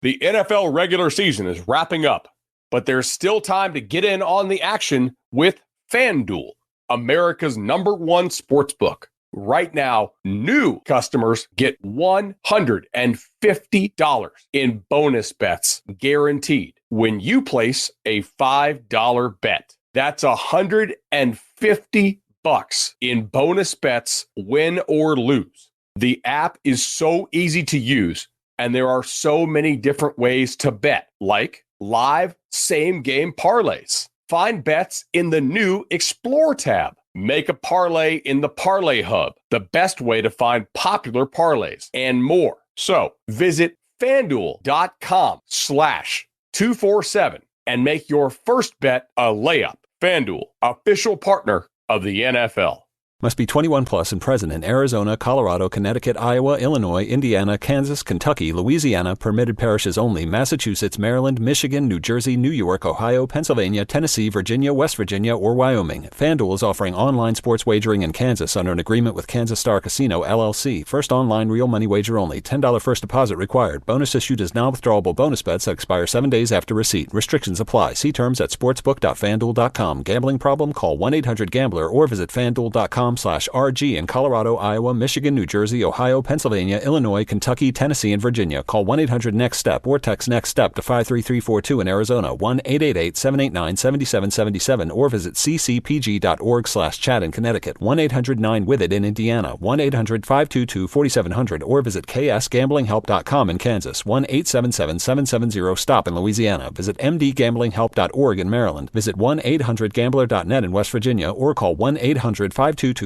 The NFL regular season is wrapping up, but there's still time to get in on the action with FanDuel, America's #1 sportsbook. Right now, new customers get $150 in bonus bets guaranteed when you place a $5 bet. That's $150 in bonus bets, win or lose. The app is so easy to use, and there are so many different ways to bet, like live same-game parlays. Find bets in the new Explore tab. Make a parlay in the Parlay Hub, the best way to find popular parlays, and more. So visit FanDuel.com/247 and make your first bet a layup. FanDuel, official partner of the NFL. Must be 21 plus and present in Arizona, Colorado, Connecticut, Iowa, Illinois, Indiana, Kansas, Kentucky, Louisiana, permitted parishes only, Massachusetts, Maryland, Michigan, New Jersey, New York, Ohio, Pennsylvania, Tennessee, Virginia, West Virginia, or Wyoming. FanDuel is offering online sports wagering in Kansas under an agreement with Kansas Star Casino, LLC. First online real money wager only. $10 first deposit required. Bonus issued as non-withdrawable bonus bets that expire 7 days after receipt. Restrictions apply. See terms at sportsbook.fanduel.com. Gambling problem? Call 1-800-GAMBLER or visit fanduel.com/RG in Colorado, Iowa, Michigan, New Jersey, Ohio, Pennsylvania, Illinois, Kentucky, Tennessee, and Virginia. Call 1-800-NEXT-STEP or text NEXT-STEP to 53342 in Arizona, 1-888-789-7777, or visit ccpg.org/chat in Connecticut, 1-800-9-WITH-IT in Indiana, 1-800-522-4700, or visit ksgamblinghelp.com in Kansas, 1-877-770-STOP in Louisiana. Visit mdgamblinghelp.org in Maryland. Visit 1-800-GAMBLER.net in West Virginia, or call 1-800-522-4700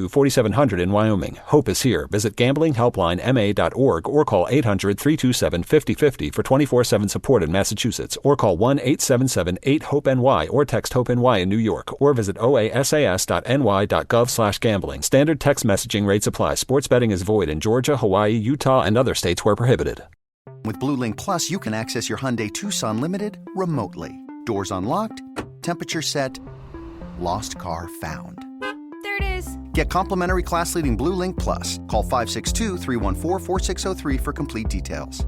in Wyoming. Hope is here. Visit gamblinghelplinema.org or call 800-327-5050 for 24/7 support in Massachusetts, or call 1-877-8-HOPE-NY or text HOPE-NY in New York, or visit oasas.ny.gov/gambling. Standard text messaging rates apply. Sports betting is void in Georgia, Hawaii, Utah, and other states where prohibited. With Blue Link Plus, you can access your Hyundai Tucson Limited remotely. Doors unlocked, temperature set, lost car found. There it is. Get complimentary class-leading Blue Link Plus. Call 562-314-4603 for complete details.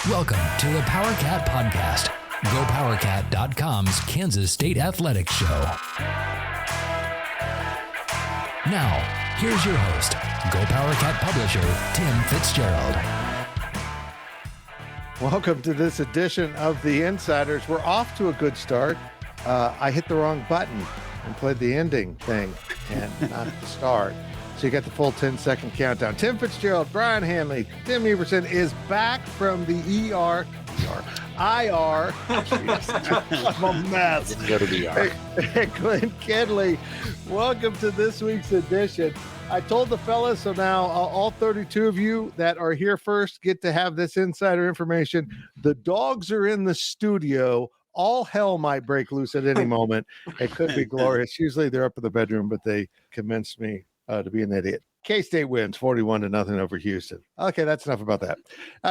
Welcome to the PowerCat Podcast, GoPowercat.com's Kansas State Athletics Show. Now, here's your host, GoPowercat publisher, Tim Fitzgerald. Welcome to this edition of The Insiders. We're off to a good start. I hit the wrong button and played the ending thing and not the start. So you got the full 10-second countdown. Tim Fitzgerald, Brien Hanley, Tim Everson is back from the IR. I'm a mess. Didn't go to the ER. Hey, Glenn Kinley, welcome to this week's edition. I told the fellas, so now all 32 of you that are here first get to have this insider information. The dogs are in the studio. All hell might break loose at any moment. It could be glorious. Usually they're up in the bedroom, but they convinced me to be an idiot. K-State wins 41-0 over Houston. Okay, that's enough about that.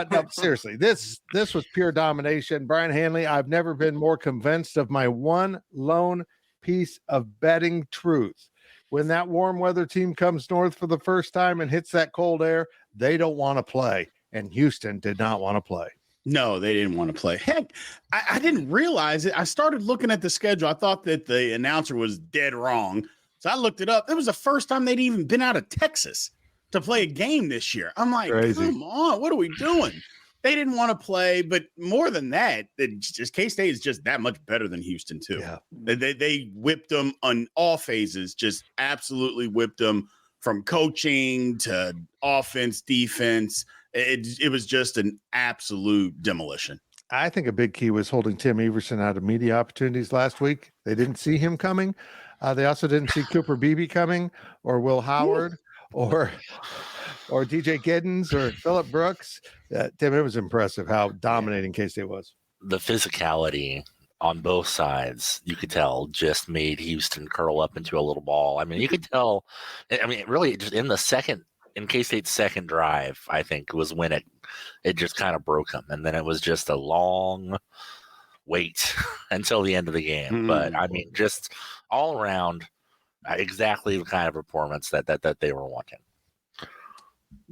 No, seriously, this was pure domination. Brien Hanley, I've never been more convinced of my one lone piece of betting truth. When that warm weather team comes north for the first time and hits that cold air, they don't want to play. And Houston did not want to play. No, they didn't want to play. Heck, I didn't realize it. I started looking at the schedule. I thought that the announcer was dead wrong. So I looked it up. It was the first time they'd even been out of Texas to play a game this year. I'm like, crazy. Come on, what are we doing? They didn't want to play, but more than that, K-State is just that much better than Houston too. Yeah. They whipped them on all phases, just absolutely whipped them from coaching to offense, defense. It was just an absolute demolition. I think a big key was holding Tim Everson out of media opportunities last week. They didn't see him coming. They also didn't see Cooper Beebe coming, or Will Howard, or DJ Giddens, or Phillip Brooks. Tim, it was impressive how dominating K-State was. The physicality on both sides, you could tell, just made Houston curl up into a little ball. I mean, you could tell. I mean, really, just in K-State's second drive, I think was when it just kind of broke them, and then it was just a long wait until the end of the game. But I mean, just all around, exactly the kind of performance that they were wanting.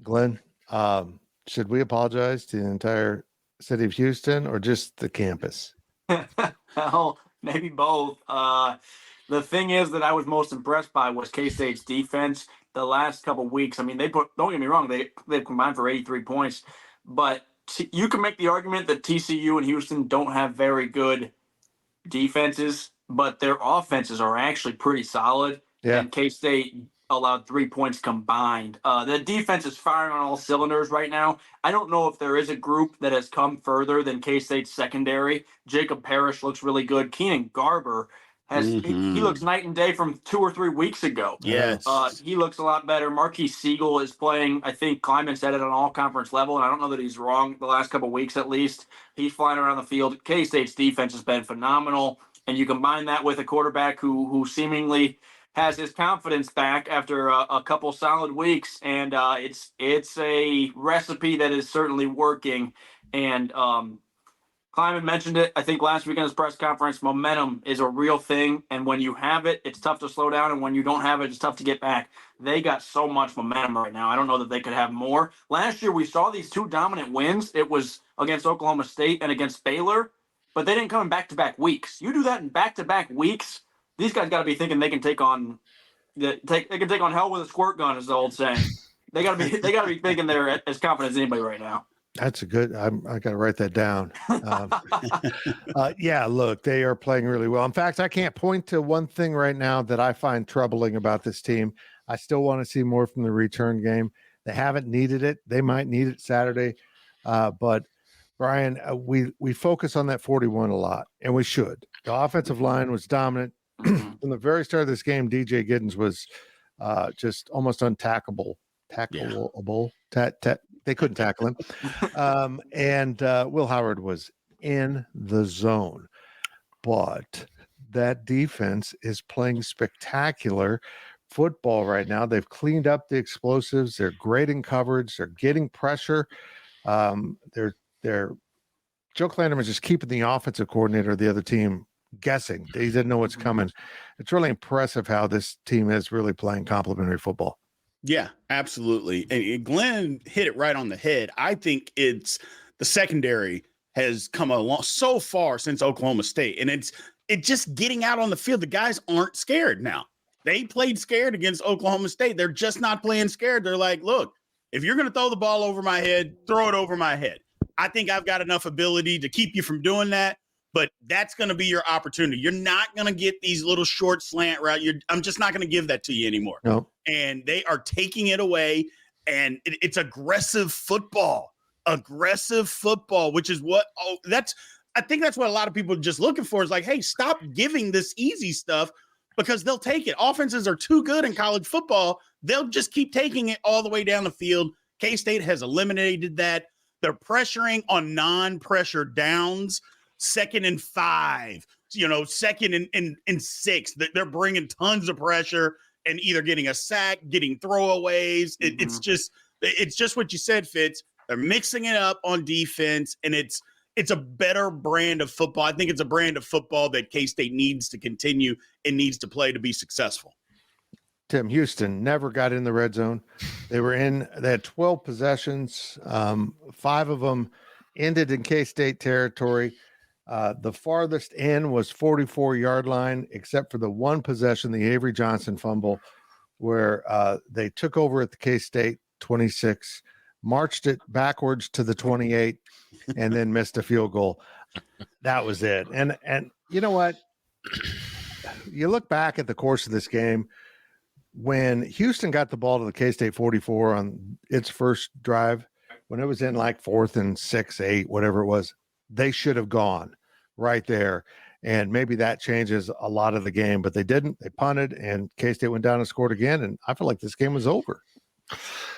Glenn, should we apologize to the entire city of Houston or just the campus? Well, maybe both. The thing is that I was most impressed by was K-State's defense the last couple of weeks. I mean, don't get me wrong, they've combined for 83 points, but you can make the argument that TCU and Houston don't have very good defenses, but their offenses are actually pretty solid. Yeah. And K-State allowed 3 points combined. The defense is firing on all cylinders right now. I don't know if there is a group that has come further than K-State's secondary. Jacob Parrish looks really good. Keenan Garber he looks night and day from 2 or 3 weeks ago. Yes. He looks a lot better. Marquise Siegel is playing, I think Kleiman said it, on all conference level, and I don't know that he's wrong the last couple of weeks at least. He's flying around the field. K-State's defense has been phenomenal, and you combine that with a quarterback who seemingly has his confidence back after a couple solid weeks, and it's a recipe that is certainly working. And Kleiman mentioned it, I think, last week in his press conference. Momentum is a real thing, and when you have it, it's tough to slow down, and when you don't have it, it's tough to get back. They got so much momentum right now. I don't know that they could have more. Last year, we saw these 2 dominant wins. It was against Oklahoma State and against Baylor, but they didn't come in back-to-back weeks. You do that in back-to-back weeks, these guys got to be thinking they can take on hell with a squirt gun, is the old saying. They got to be thinking they're as confident as anybody right now. That's a good. I got to write that down. Yeah, look, they are playing really well. In fact, I can't point to one thing right now that I find troubling about this team. I still want to see more from the return game. They haven't needed it. They might need it Saturday, but Brien, we focus on that 41 a lot, and we should. The offensive line was dominant from the very start of this game. DJ Giddens was just almost untackable. Tackleable. They couldn't tackle him. And Will Howard was in the zone. But that defense is playing spectacular football right now. They've cleaned up the explosives. They're great in coverage. They're getting pressure. They're Joe Klanderman is just keeping the offensive coordinator of the other team guessing. He didn't know what's coming. It's really impressive how this team is really playing complementary football. Yeah, absolutely. And Glenn hit it right on the head. I think it's the secondary has come along so far since Oklahoma State, and it's just getting out on the field. The guys aren't scared now. They played scared against Oklahoma State. They're just not playing scared. They're like, look, if you're going to throw the ball over my head, throw it over my head. I think I've got enough ability to keep you from doing that, but that's going to be your opportunity. You're not going to get these little short slant route. I'm just not going to give that to you anymore. No. And they are taking it away, and it's aggressive football, which is what I think that's what a lot of people are just looking for is like, hey, stop giving this easy stuff because they'll take it. Offenses are too good in college football. They'll just keep taking it all the way down the field. K-State has eliminated that. They're pressuring on non-pressure downs, 2nd and 5, 2nd and 6. They're bringing tons of pressure and either getting a sack, getting throwaways. It's just what you said, Fitz. They're mixing it up on defense, and it's a better brand of football. I think it's a brand of football that K-State needs to continue and needs to play to be successful. Tim, Houston never got in the red zone. They had 12 possessions. 5 of them ended in K-State territory. The farthest in was 44-yard line, except for the one possession, the Avery Johnson fumble, where they took over at the K-State 26, marched it backwards to the 28, and then missed a field goal. That was it. And you know what? You look back at the course of this game, when Houston got the ball to the K-State 44 on its first drive, when it was in like 4th and 6, 8, whatever it was, they should have gone right there. And maybe that changes a lot of the game, but they didn't. They punted, and K-State went down and scored again. And I feel like this game was over.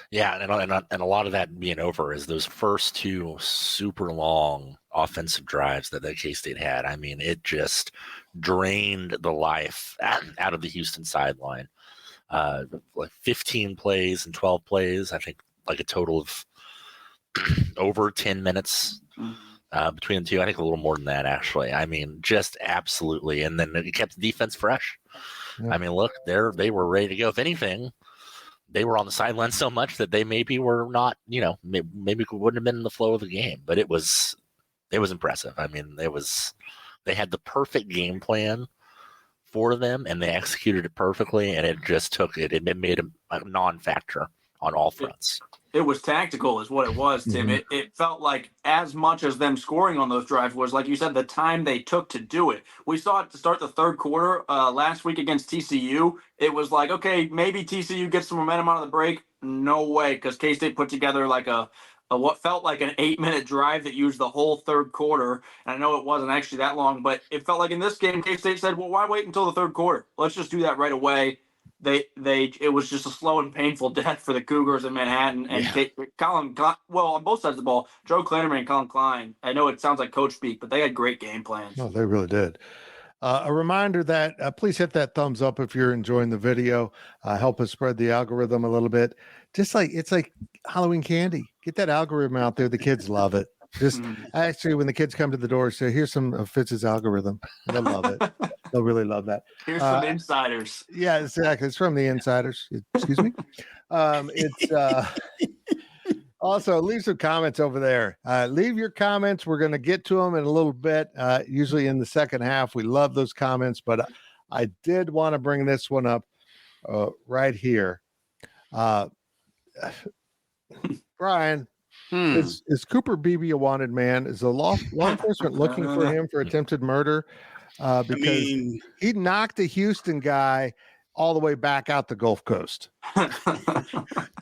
Yeah, and a lot of that being over is those first 2 super long offensive drives that K-State had. I mean, it just drained the life out of the Houston sideline. Like 15 plays and 12 plays, I think like a total of over 10 minutes between the two. I think a little more than that, actually. I mean, just absolutely. And then it kept the defense fresh. Yeah. I mean, look, they were ready to go. If anything, they were on the sideline so much that they maybe were not, maybe wouldn't have been in the flow of the game. But it was impressive. I mean, they had the perfect game plan for them, and they executed it perfectly, and it just it made a non-factor on all fronts. It was tactical is what it was, Tim. Mm-hmm. It felt like as much as them scoring on those drives was, like you said, the time they took to do it. We saw it to start the third quarter last week against TCU. It was like, okay, maybe TCU gets some momentum out of the break. No way, because K-State put together like a what felt like an 8-minute drive that used the whole third quarter. And I know it wasn't actually that long, but it felt like in this game, K-State said, well, why wait until the third quarter? Let's just do that right away. It was just a slow and painful death for the Cougars in Manhattan. And on both sides of the ball, Joe Klanderman and Colin Klein, I know it sounds like coach speak, but they had great game plans. No, they really did. A reminder that please hit that thumbs up if you're enjoying the video. Help us spread the algorithm a little bit. Just like it's like Halloween candy. Get that algorithm out there. The kids love it. Just actually, when the kids come to the door, say, "Here's some of Fitz's algorithm." They'll love it. They'll really love that. Here's some insiders. Yeah, exactly. It's from the insiders. Excuse me. It's also leave some comments over there. Leave your comments. We're going to get to them in a little bit. Usually in the second half, we love those comments, but I did want to bring this one up right here. Brian. Is Cooper Beebe a wanted man? Is the law enforcement looking for him for attempted murder? Because he knocked a Houston guy all the way back out the Gulf Coast.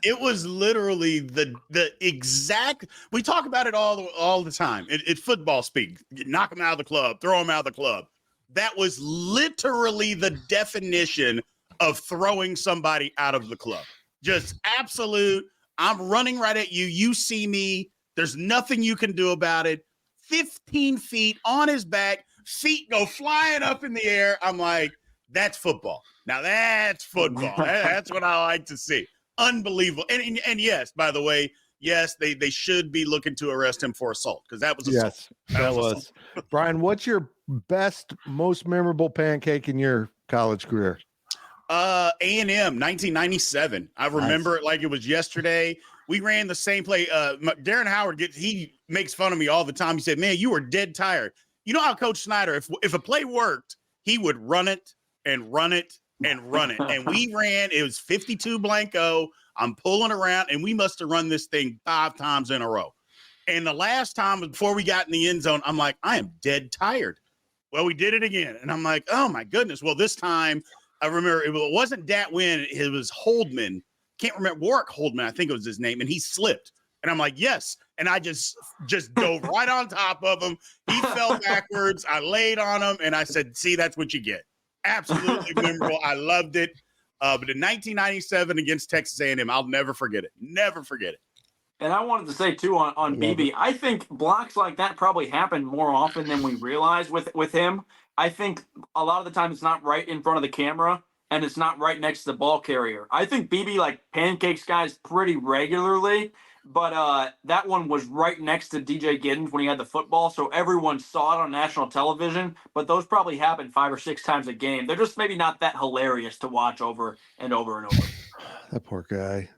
It was literally the exact. We talk about it all the time. It football speak. Knock him out of the club. Throw him out of the club. That was literally the definition of throwing somebody out of the club. Just absolute. I'm running right at you. You see me. There's nothing you can do about it. 15 feet on his back. Feet go flying up in the air. I'm like, that's football. Now that's football. That's what I like to see. Unbelievable. And yes, by the way, yes, they should be looking to arrest him for assault because that was assault. Yes, that was. Brian, what's your best, most memorable pancake in your college career? A&M 1997. I remember it like it was yesterday. We ran the same play. Darren Howard he makes fun of me all the time. He said, "Man, you were dead tired." You know how Coach Snyder, if a play worked, he would run it and run it and run it. And we ran. It was 52 blanco. I'm pulling around, and we must have run this thing 5 times in a row. And the last time before we got in the end zone, I'm like, I am dead tired. Well, we did it again, and I'm like, oh my goodness. Well, this time. I remember it wasn't Dat Win. It was Holdman. Can't remember. Warwick Holdman, I think it was his name. And he slipped. And I'm like, yes. And I just dove right on top of him. He fell backwards. I laid on him. And I said, see, that's what you get. Absolutely memorable. I loved it. But in 1997 against Texas A&M, I'll never forget it. Never forget it. And I wanted to say, too, on BB, I think blocks like that probably happen more often than we realize with him. I think a lot of the time it's not right in front of the camera and it's not right next to the ball carrier. I think BB pancakes guys pretty regularly, but that one was right next to DJ Giddens when he had the football, so everyone saw it on national television, but those probably happen 5 or 6 times a game. They're just maybe not that hilarious to watch over and over and over. That poor guy.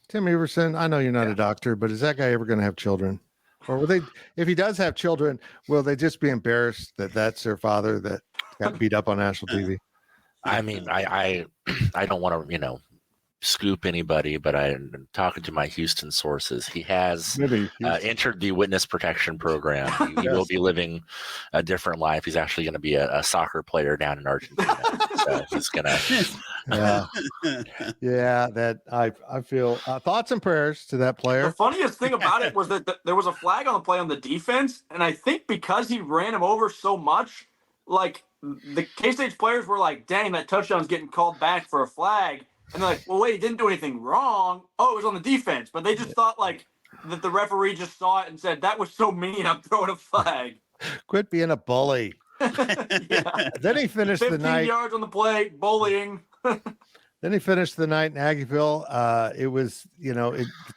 Tim Everson, I know you're not a doctor, but is that guy ever going to have children? Or will they, if he does have children, will they just be embarrassed that that's their father that got beat up on national TV? I mean, I don't want to, scoop anybody, but I'm talking to my Houston sources. He has entered the witness protection program. He will be living a different life. He's actually going to be a soccer player down in Argentina. So he's going to. Yeah, that I feel thoughts and prayers to that player. The funniest thing about it was that there was a flag on the play on the defense, and I think because he ran him over so much, the K-State players were like, dang, that touchdown's getting called back for a flag. And they're like, well, wait, he didn't do anything wrong. Oh, it was on the defense. But they just thought that the referee just saw it and said, that was so mean, I'm throwing a flag. Quit being a bully. Yeah. Then he finished the night. 15 yards on the play, bullying. Then he finished the night in Aggieville. It was,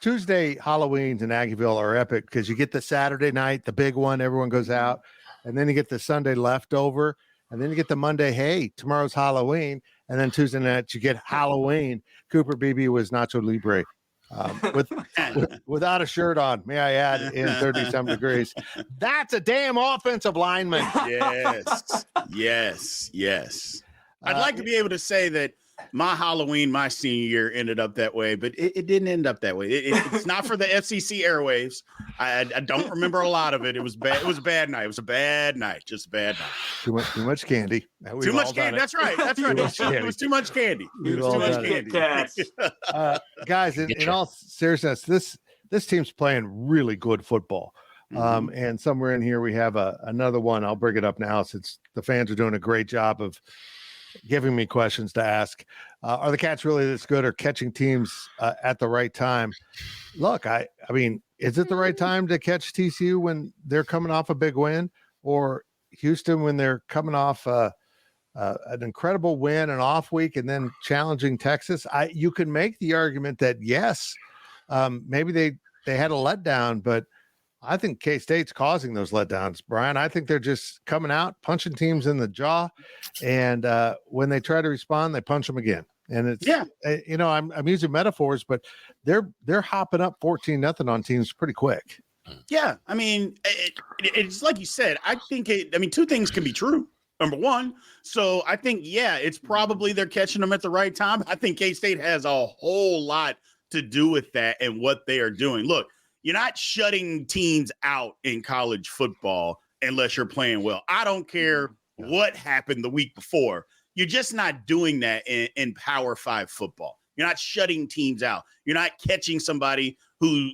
Tuesday Halloweens in Aggieville are epic because you get the Saturday night, the big one, everyone goes out, and then you get the Sunday leftover, and then you get the Monday, hey, tomorrow's Halloween, and then Tuesday night you get Halloween. Cooper Beebe was Nacho Libre. Without a shirt on, may I add, in 30-some degrees. That's a damn offensive lineman. Yes. I'd like to be able to say that my Halloween, my senior year, ended up that way, but it didn't end up that way. It's not for the FCC airwaves. I don't remember a lot of it. It was bad. It was a bad night. It was a bad night. Just a bad night. Too much candy. Too much candy. That's right. It was too much candy. We've Too much candy. Guys, in all seriousness, this team's playing really good football. And somewhere in here we have another one. I'll bring it up now since the fans are doing a great job of giving me questions to ask. Are the Cats really this good or catching teams at the right time? Look, I mean, is it the right time to catch TCU when they're coming off a big win, or Houston when they're coming off an incredible win, an off week, and then challenging Texas? You can make the argument that yes, maybe they had a letdown, but I think K-State's causing those letdowns, Brian. I think they're just coming out, punching teams in the jaw, and when they try to respond, they punch them again. And it's I'm using metaphors, but they're hopping up 14-0 on teams pretty quick. Yeah, I mean, it's like you said. I think two things can be true. Number one, so I think it's probably they're catching them at the right time. I think K-State has a whole lot to do with that and what they are doing. Look. You're not shutting teams out in college football unless you're playing well. I don't care what happened the week before. You're just not doing that in Power 5 football. You're not shutting teams out. You're not catching somebody who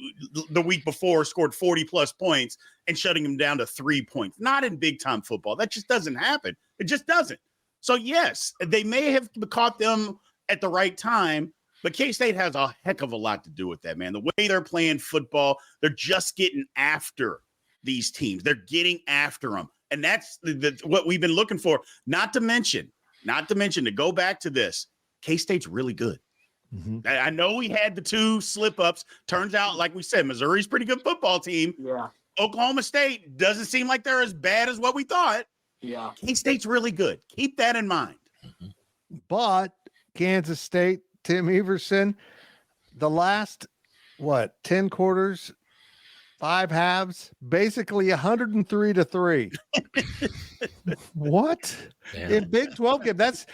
the week before scored 40-plus points and shutting them down to 3 points. Not in big-time football. That just doesn't happen. It just doesn't. So, yes, they may have caught them at the right time, but K-State has a heck of a lot to do with that, man. The way they're playing football, they're just getting after these teams. They're getting after them. And that's what we've been looking for. Not to mention, to go back to this, K-State's really good. Mm-hmm. I know we had the 2 slip-ups. Turns out, like we said, Missouri's a pretty good football team. Yeah. Oklahoma State doesn't seem like they're as bad as what we thought. Yeah. K-State's really good. Keep that in mind. Mm-hmm. But Kansas State, Tim Everson, the last 10 quarters, 5 halves, basically 103-3. What? Yeah. In Big 12 game, that's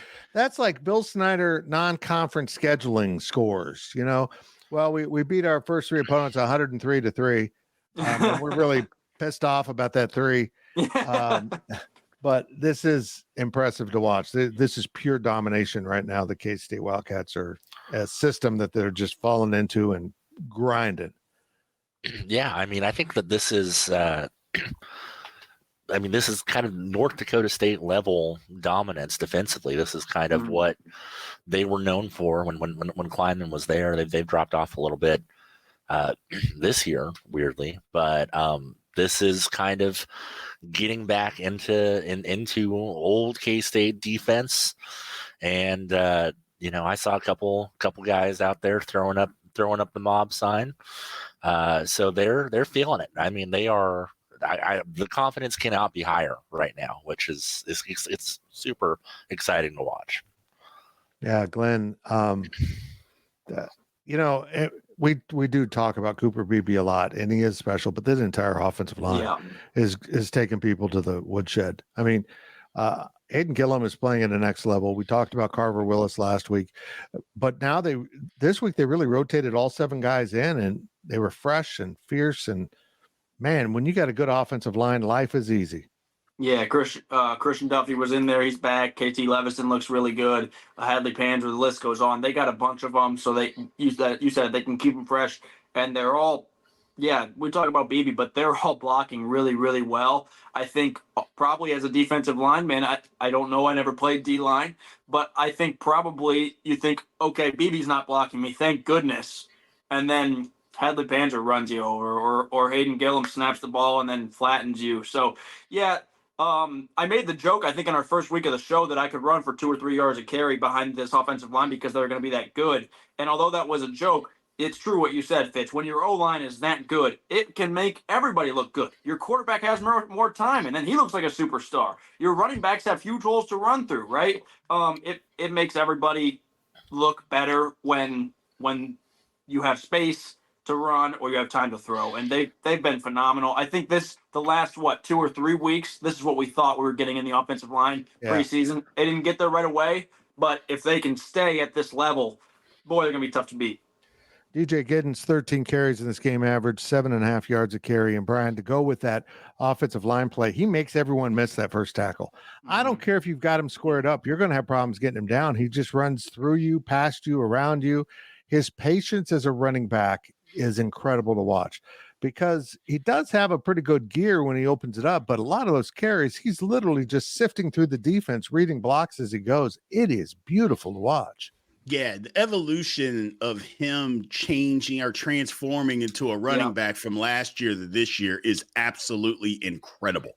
like Bill Snyder non-conference scheduling scores, Well, we beat our first 3 opponents 103-3. We're really pissed off about that 3. But this is impressive to watch. This is pure domination right now. The K-State Wildcats are a system that they're just falling into and grinding. Yeah, I mean, I think that this is this is kind of North Dakota State level dominance defensively. This is kind of what they were known for when Kleinman was there. They've dropped off a little bit this year, weirdly, but this is kind of getting back into old K-State defense, and I saw a couple guys out there throwing up the mob sign, so they're feeling it. I mean, they are. The confidence cannot be higher right now, which is it's super exciting to watch. Yeah, Glenn. We do talk about Cooper Beebe a lot, and he is special, but this entire offensive line is taking people to the woodshed. I mean, Aiden Gillum is playing at the next level. We talked about Carver Willis last week, but now this week they really rotated all 7 guys in, and they were fresh and fierce. And man, when you got a good offensive line, life is easy. Yeah, Christian Duffy was in there. He's back. KT Levison looks really good. Hadley Panzer, the list goes on. They got a bunch of them, so they use that. You said they can keep them fresh, and they're all. Yeah, we talk about Beebe, but they're all blocking really, really well. I think probably as a defensive lineman, I don't know. I never played D-line, but I think probably you think, okay, Beebe's not blocking me. Thank goodness. And then Hadley Panzer runs you over, or Hayden Gillum snaps the ball and then flattens you. So, yeah, I made the joke, I think, in our first week of the show that I could run for 2 or 3 yards of carry behind this offensive line because they're going to be that good. And although that was a joke, it's true what you said, Fitz. When your O-line is that good, it can make everybody look good. Your quarterback has more time, and then he looks like a superstar. Your running backs have huge holes to run through, right? It makes everybody look better when you have space to run or you have time to throw, and they've been phenomenal. I think the last 2 or 3 weeks, this is what we thought we were getting in the offensive line preseason. They didn't get there right away, but if they can stay at this level, boy, they're gonna be tough to beat. DJ Giddens, 13 carries in this game, averaged 7.5 yards a carry. And Brien, to go with that offensive line play, he makes everyone miss that first tackle. I don't care if you've got him squared up, you're going to have problems getting him down. He just runs through you, past you, around you. His patience as a running back is incredible to watch because he does have a pretty good gear when he opens it up, but a lot of those carries, he's literally just sifting through the defense, reading blocks as he goes. It is beautiful to watch. Yeah, the evolution of him changing or transforming into a running back from last year to this year is absolutely incredible.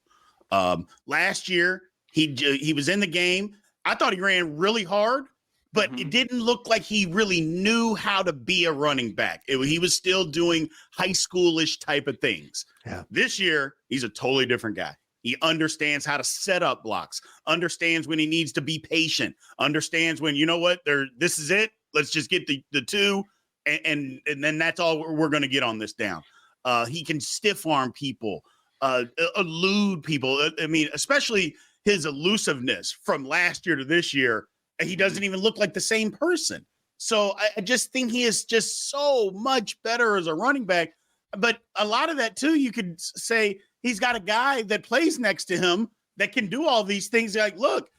Last year, he was in the game. I thought he ran really hard, but it didn't look like he really knew how to be a running back. He was still doing high schoolish type of things. Yeah. This year, he's a totally different guy. He understands how to set up blocks, understands when he needs to be patient, understands when, you know what, this is it. Let's just get the two, and then that's all we're going to get on this down. He can stiff arm people, elude people. I mean, especially his elusiveness from last year to this year. He doesn't even look like the same person. So I just think he is just so much better as a running back. But a lot of that, too, you could say he's got a guy that plays next to him that can do all these things. Like, look,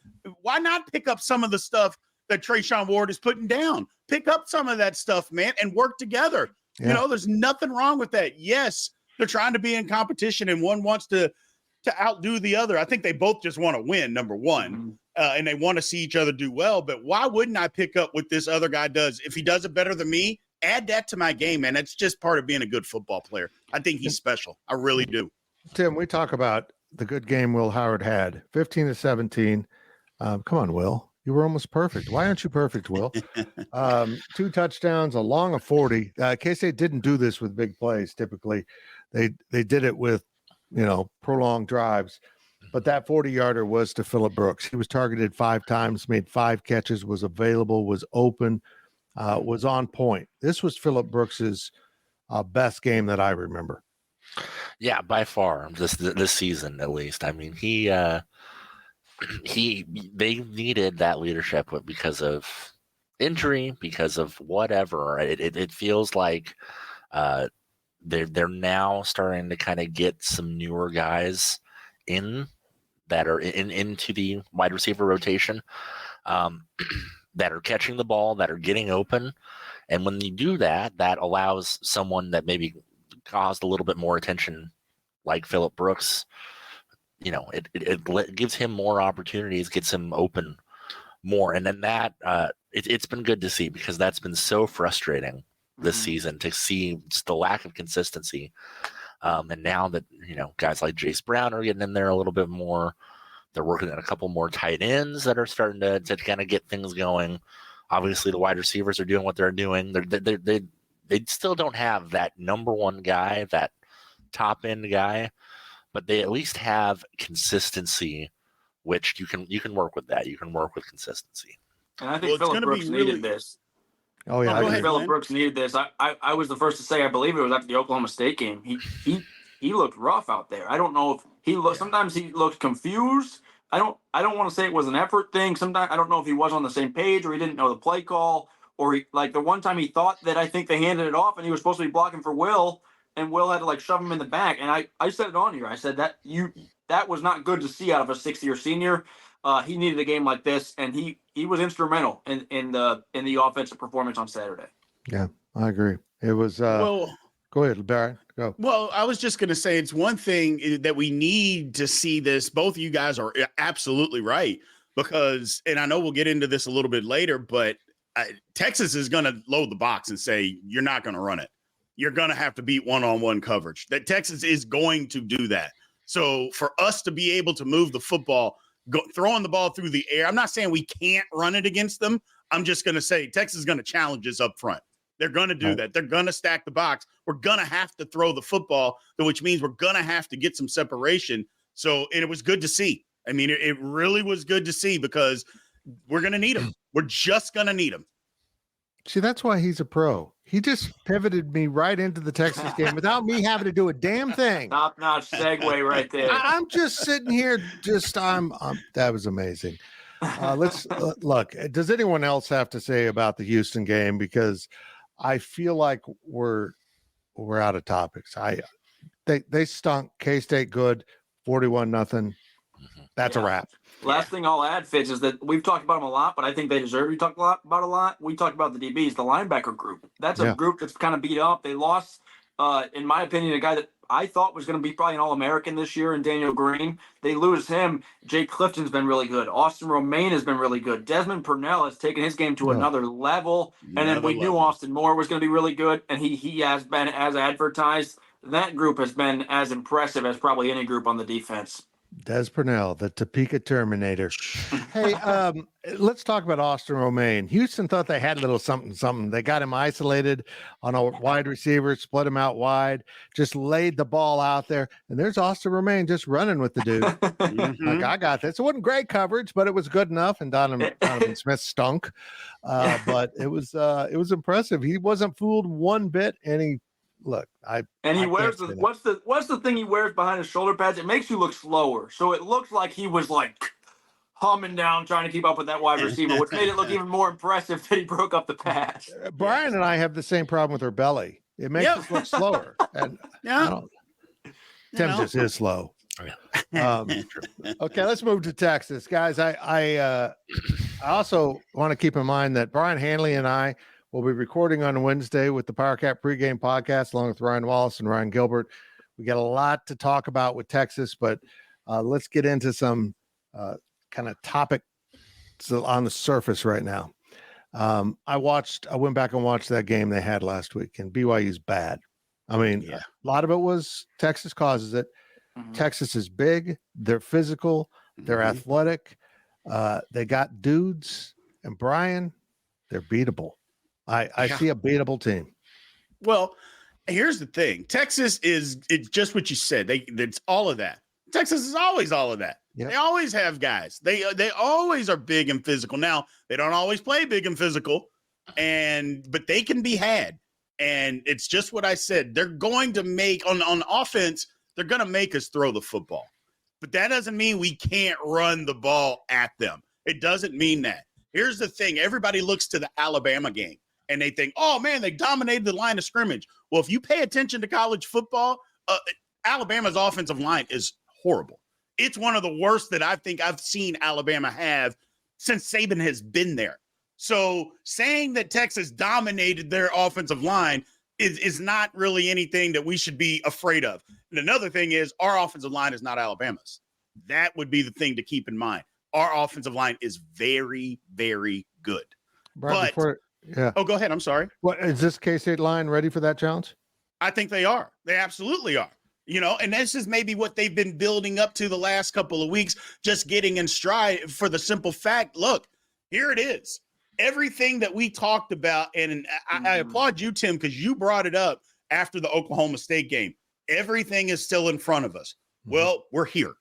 why not pick up some of the stuff that Trayshawn Ward is putting down? Pick up some of that stuff, man, and work together. Yeah. You know, there's nothing wrong with that. Yes, they're trying to be in competition, and one wants to outdo the other. I think they both just want to win, number one, and they want to see each other do well. But why wouldn't I pick up what this other guy does? If he does it better than me, add that to my game, man. That's just part of being a good football player. I think he's special. I really do. Tim, we talk about the good game Will Howard had, 15-17. Come on, Will. You were almost perfect. Why aren't you perfect, Will? 2 touchdowns, a long of 40. K-State didn't do this with big plays typically. They did it with, prolonged drives. But that 40-yarder was to Phillip Brooks. He was targeted 5 times, made 5 catches, was available, was open, was on point. This was Phillip Brooks's best game that I remember. Yeah, by far, this season at least. I mean, they needed that leadership because of injury, because of whatever. It feels like they're now starting to kind of get some newer guys in that are into the wide receiver rotation, that are catching the ball, that are getting open, and when you do that, that allows someone that maybe caused a little bit more attention, like Phillip Brooks. It gives him more opportunities, gets him open more, and then that it's been good to see because that's been so frustrating this season to see just the lack of consistency. And now that guys like Jace Brown are getting in there a little bit more, they're working on a couple more tight ends that are starting to kind of get things going. Obviously, the wide receivers are doing what they're doing. They still don't have that number one guy, that top end guy, but they at least have consistency, which you can work with that. You can work with consistency. And I think Phillip Brooks needed this. Oh yeah, I think Phillip Brooks needed this. I was the first to say I believe it was after the Oklahoma State game. He looked rough out there. I don't know if he looked. Sometimes he looked confused. I don't want to say it was an effort thing. Sometimes I don't know if he was on the same page or he didn't know the play call, or like the one time he thought that I think they handed it off and he was supposed to be blocking for Will, and Will had to shove him in the back. And I said it on here. I said that was not good to see out of a 6th-year senior. He needed a game like this, and he was instrumental in the offensive performance on Saturday. Yeah, I agree. It was go ahead, Barry. Go. Well, I was just going to say it's one thing that we need to see this. Both of you guys are absolutely right because, and I know we'll get into this a little bit later, but Texas is going to load the box and say, you're not going to run it. You're going to have to beat one-on-one coverage. That Texas is going to do that. So for us to be able to move the football, throwing the ball through the air, I'm not saying we can't run it against them. I'm just going to say Texas is going to challenge us up front. They're going to do that. They're going to stack the box. We're going to have to throw the football, which means we're going to have to get some separation. So, and it was good to see. I mean, it really was good to see because we're going to need them. We're just going to need them. See, that's why he's a pro. He just pivoted me right into the Texas game without me having to do a damn thing. Top-notch segue right there. I'm just sitting here. That was amazing. Let's look. Does anyone else have to say about the Houston game? Because I feel like we're out of topics. They stunk. K-State good, 41-0. That's a wrap. Last thing I'll add, Fitz, is that we've talked about them a lot, but I think they deserve to be talked about a lot. We talked about the DBs, the linebacker group. That's a group that's kind of beat up. They lost, in my opinion, a guy that I thought was going to be probably an All-American this year in Daniel Green. They lose him. Jake Clifton's been really good. Austin Romaine has been really good. Desmond Purnell has taken his game to another level. And then we knew Austin Moore was going to be really good, and he has been as advertised. That group has been as impressive as probably any group on the defense. Des Purnell, the Topeka Terminator. Hey, let's talk about Austin Romaine. Houston thought they had a little something. They got him isolated on a wide receiver, split him out wide, just laid the ball out there. And there's Austin Romaine just running with the dude. Like, I got this. It wasn't great coverage, but it was good enough. And Donovan Smith stunk. But it was impressive. He wasn't fooled one bit, and he wears what's the thing he wears behind his shoulder pads? It makes you look slower, so it looks like he was like humming down trying to keep up with that wide receiver, which made it look even more impressive that he broke up the pass. Brien and I have the same problem with her belly. It makes us look slower. And Tim just is slow. Okay, let's move to Texas, guys. I also want to keep in mind that Brien Hanley and I will be recording on Wednesday with the PowerCat pregame podcast, along with Ryan Wallace and Ryan Gilbert. We got a lot to talk about with Texas, but let's get into some kind of topic on the surface right now. I went back and watched that game they had last week, and BYU's bad. I mean, a lot of it was Texas causes it. Mm-hmm. Texas is big. They're physical. They're athletic. They got dudes, and Brien, they're beatable. I see a beatable team. Well, here's the thing. Texas it's just what you said. It's all of that. Texas is always all of that. Yep. They always have guys. They always are big and physical. Now, they don't always play big and physical, but they can be had. And it's just what I said. They're going to make on offense, they're going to make us throw the football. But that doesn't mean we can't run the ball at them. It doesn't mean that. Here's the thing. Everybody looks to the Alabama game and they think, oh, man, they dominated the line of scrimmage. Well, if you pay attention to college football, Alabama's offensive line is horrible. It's one of the worst that I think I've seen Alabama have since Saban has been there. So saying that Texas dominated their offensive line is not really anything that we should be afraid of. And another thing is our offensive line is not Alabama's. That would be the thing to keep in mind. Our offensive line is very, very good. Right, go ahead. I'm sorry. What is this K-State line ready for that challenge? I think they are. They absolutely are. And this is maybe what they've been building up to the last couple of weeks, just getting in stride for the simple fact. Look, here it is. Everything that we talked about, and I applaud you, Tim, because you brought it up after the Oklahoma State game. Everything is still in front of us. Well, we're here.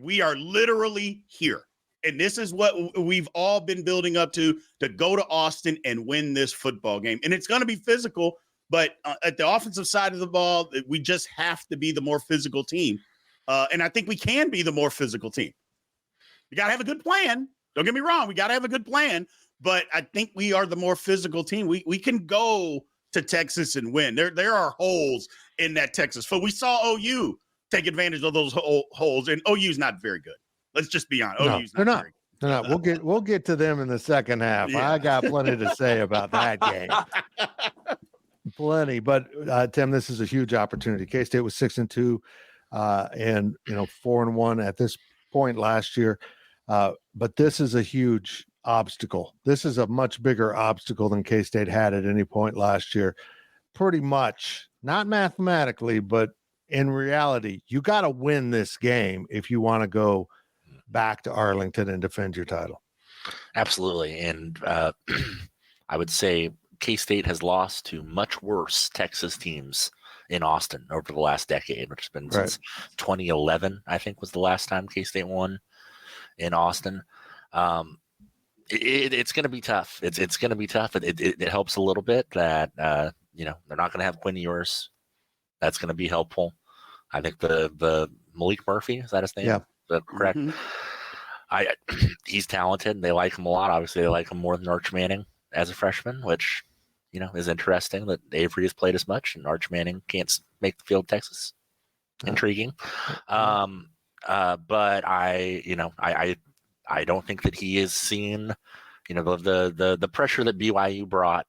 We are literally here. And this is what we've all been building up to go to Austin and win this football game. And it's going to be physical, but at the offensive side of the ball, we just have to be the more physical team. And I think we can be the more physical team. You got to have a good plan. Don't get me wrong. We got to have a good plan. But I think we are the more physical team. We can go to Texas and win. There are holes in that Texas foot. We saw OU take advantage of those holes, and OU's not very good. Let's just be honest. OU's not very good. They're not. We'll get to them in the second half. Yeah. I got plenty to say about that game. Plenty. But Tim, this is a huge opportunity. K-State was 6-2 and 4-1 at this point last year. But this is a huge obstacle. This is a much bigger obstacle than K-State had at any point last year. Pretty much, not mathematically, but in reality, you got to win this game if you want to go back to Arlington and defend your title. Absolutely. And I would say K-State has lost to much worse Texas teams in Austin over the last decade, which has been since 2011, I think, was the last time K-State won in Austin. It's going to be tough. It's going to be tough. It helps a little bit that they're not going to have Quinn Ewers. That's going to be helpful. I think the Malik Murphy, is that his name? Yeah, is that correct? He's talented. They like him a lot. Obviously, they like him more than Arch Manning as a freshman, which is interesting that Avery has played as much and Arch Manning can't make the field. Texas, intriguing. But I don't think that he is seen. The pressure that BYU brought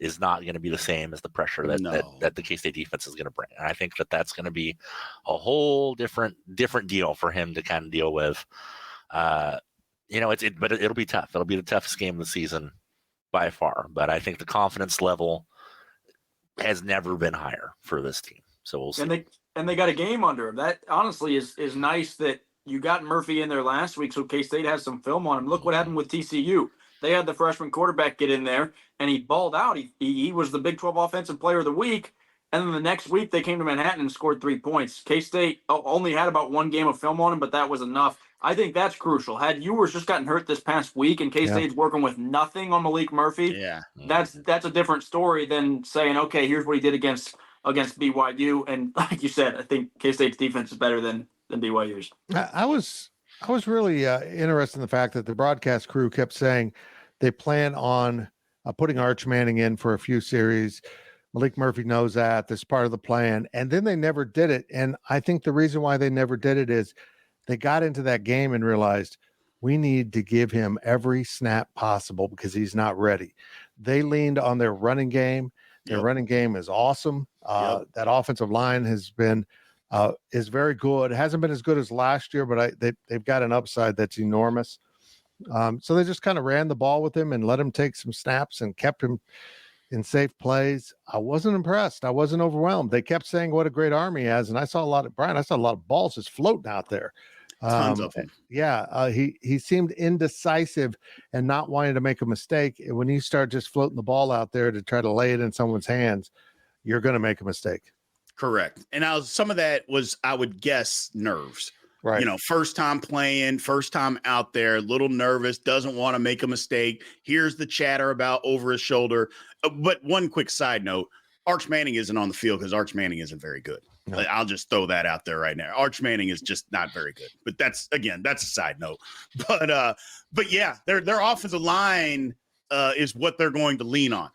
is not going to be the same as the pressure that the K-State defense is going to bring. And I think that that's going to be a whole different deal for him to kind of deal with. But it'll be tough. It'll be the toughest game of the season by far. But I think the confidence level has never been higher for this team. So we'll see. And they got a game under him. That honestly is nice that you got Murphy in there last week, so K-State has some film on him. Look what happened with TCU. They had the freshman quarterback get in there, and he balled out. He was the Big 12 Offensive Player of the Week, and then the next week they came to Manhattan and scored 3 points. K-State only had about one game of film on him, but that was enough. I think that's crucial. Had Ewers just gotten hurt this past week and K-State's working with nothing on Malik Murphy, that's a different story than saying, okay, here's what he did against BYU. And like you said, I think K-State's defense is better than BYU's. I was really interested in the fact that the broadcast crew kept saying they plan on putting Arch Manning in for a few series. Malik Murphy knows that. That's part of the plan. And then they never did it. And I think the reason why they never did it is they got into that game and realized we need to give him every snap possible because he's not ready. They leaned on their running game. Their running game is awesome. That offensive line has been is very good. It hasn't been as good as last year, but they've got an upside that's enormous. So they just kind of ran the ball with him and let him take some snaps and kept him in safe plays. I wasn't impressed. I wasn't overwhelmed. They kept saying what a great arm he has, and I saw a lot of balls just floating out there. Tons of them. He seemed indecisive and not wanting to make a mistake. And when you start just floating the ball out there to try to lay it in someone's hands, you're going to make a mistake. Correct. And some of that was, I would guess, nerves. Right. First time playing, first time out there, a little nervous, doesn't want to make a mistake. Here's the chatter about over his shoulder. But one quick side note, Arch Manning isn't on the field because Arch Manning isn't very good. No. I'll just throw that out there right now. Arch Manning is just not very good. But that's a side note. But yeah, their offensive line is what they're going to lean on.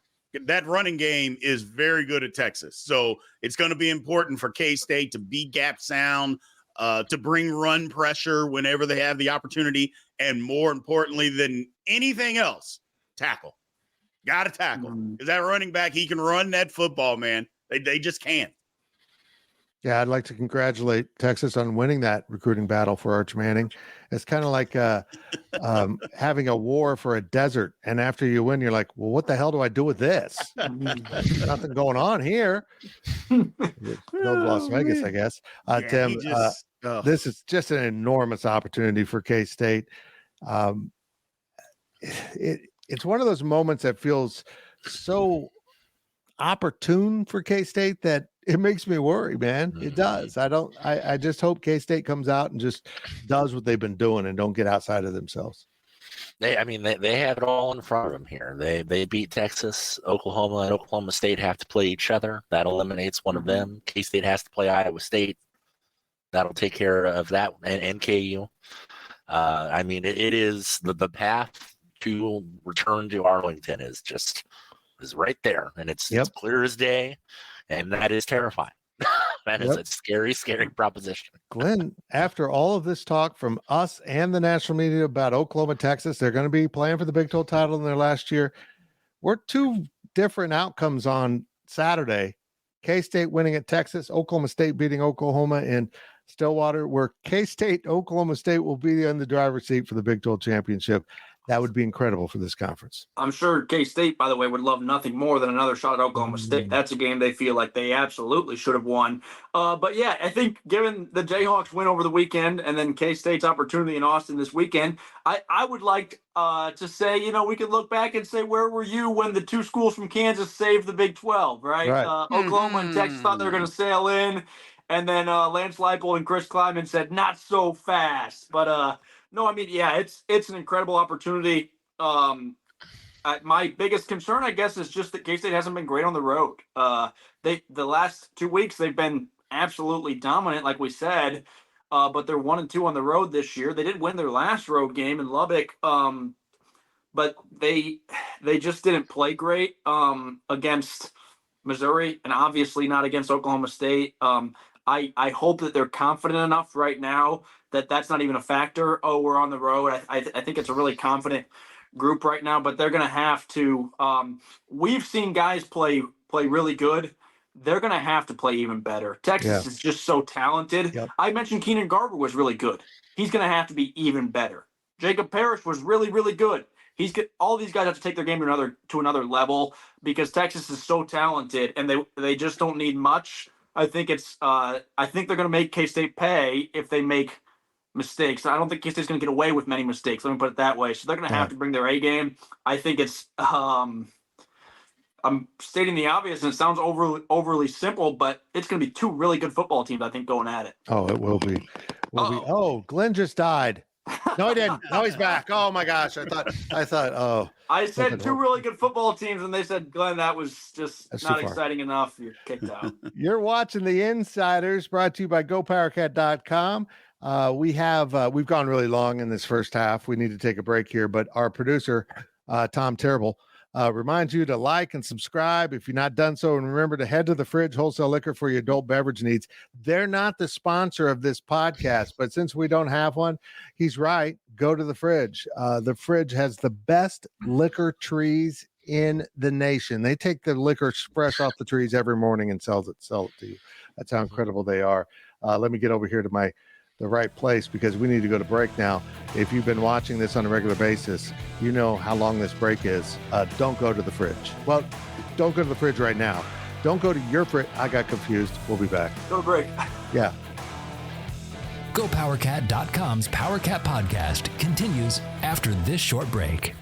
That running game is very good at Texas. So it's going to be important for K-State to be gap sound, to bring run pressure whenever they have the opportunity. And more importantly than anything else, tackle. Got to tackle. Because that running back, he can run that football, man. They just can't. Yeah, I'd like to congratulate Texas on winning that recruiting battle for Arch Manning. It's kind of like having a war for a desert. And after you win, you're like, well, what the hell do I do with this? Nothing going on here. Build Las Vegas, I guess. Tim, this is just an enormous opportunity for K-State. It's one of those moments that feels so opportune for K-State that it makes me worry, man. It does. I just hope K-State comes out and just does what they've been doing and don't get outside of themselves. They have it all in front of them here. They beat Texas, Oklahoma, and Oklahoma State have to play each other. That eliminates one of them. K-State has to play Iowa State. That'll take care of that, and KU. It is the path to return to Arlington is right there, and it's clear as day. And that is terrifying. That is a scary, scary proposition. Glenn, after all of this talk from us and the national media about Oklahoma, Texas, they're going to be playing for the Big 12 title in their last year. We're two different outcomes on Saturday. K-State winning at Texas, Oklahoma State beating Oklahoma in Stillwater, where K-State, Oklahoma State will be in the driver's seat for the Big 12 championship. that would be incredible for this conference. I'm sure K-State, by the way, would love nothing more than another shot at Oklahoma State. That's a game they feel like they absolutely should have won. But yeah, I think given the Jayhawks win over the weekend and then K-State's opportunity in Austin this weekend, I would like to say, we could look back and say, where were you when the two schools from Kansas saved the Big 12, right? Oklahoma and Texas thought they were going to sail in. And then Lance Leipold and Chris Kleiman said, not so fast. But no, I mean, yeah, it's an incredible opportunity. My biggest concern, I guess, is just that K-State hasn't been great on the road. The last 2 weeks they've been absolutely dominant, like we said, but they're 1-2 on the road this year. They did win their last road game in Lubbock, but they just didn't play great against Missouri, and obviously not against Oklahoma State. I hope that they're confident enough right now that that's not even a factor. Oh, we're on the road. I think it's a really confident group right now, but they're going to have to. We've seen guys play really good. They're going to have to play even better. Texas is just so talented. Yep. I mentioned Keenan Garber was really good. He's going to have to be even better. Jacob Parrish was really, really good. All these guys have to take their game to another level because Texas is so talented, and they just don't need much. I think they're going to make K-State pay if they make mistakes. I don't think K-State's going to get away with many mistakes. Let me put it that way. So they're going to have to bring their A game. I think it's I'm stating the obvious, and it sounds overly simple, but it's going to be two really good football teams, I think, going at it. Oh, it will be. Oh, Glenn just died. No, he didn't. No, he's back. Oh my gosh. I thought, oh. I said two really good football teams, and they said, Glenn, that was just not exciting enough. You're kicked out. You're watching The Insiders, brought to you by GoPowercat.com. We've gone really long in this first half. We need to take a break here, but our producer, Tom Terrible, reminds you to like and subscribe if you're not done so. And remember to head to the Fridge Wholesale Liquor for your adult beverage needs. They're not the sponsor of this podcast, but since we don't have one, he's right. Go to the Fridge. The Fridge has the best liquor trees in the nation. They take the liquor fresh off the trees every morning and sell it to you. That's how incredible they are. Let me get over here to the right place because we need to go to break now. If you've been watching this on a regular basis, you know how long this break is. Don't go to the Fridge. Well, don't go to the Fridge right now. Don't go to your Fridge. I got confused. We'll be back. Go to break. Yeah. GoPowercat.com's PowerCat podcast continues after this short break.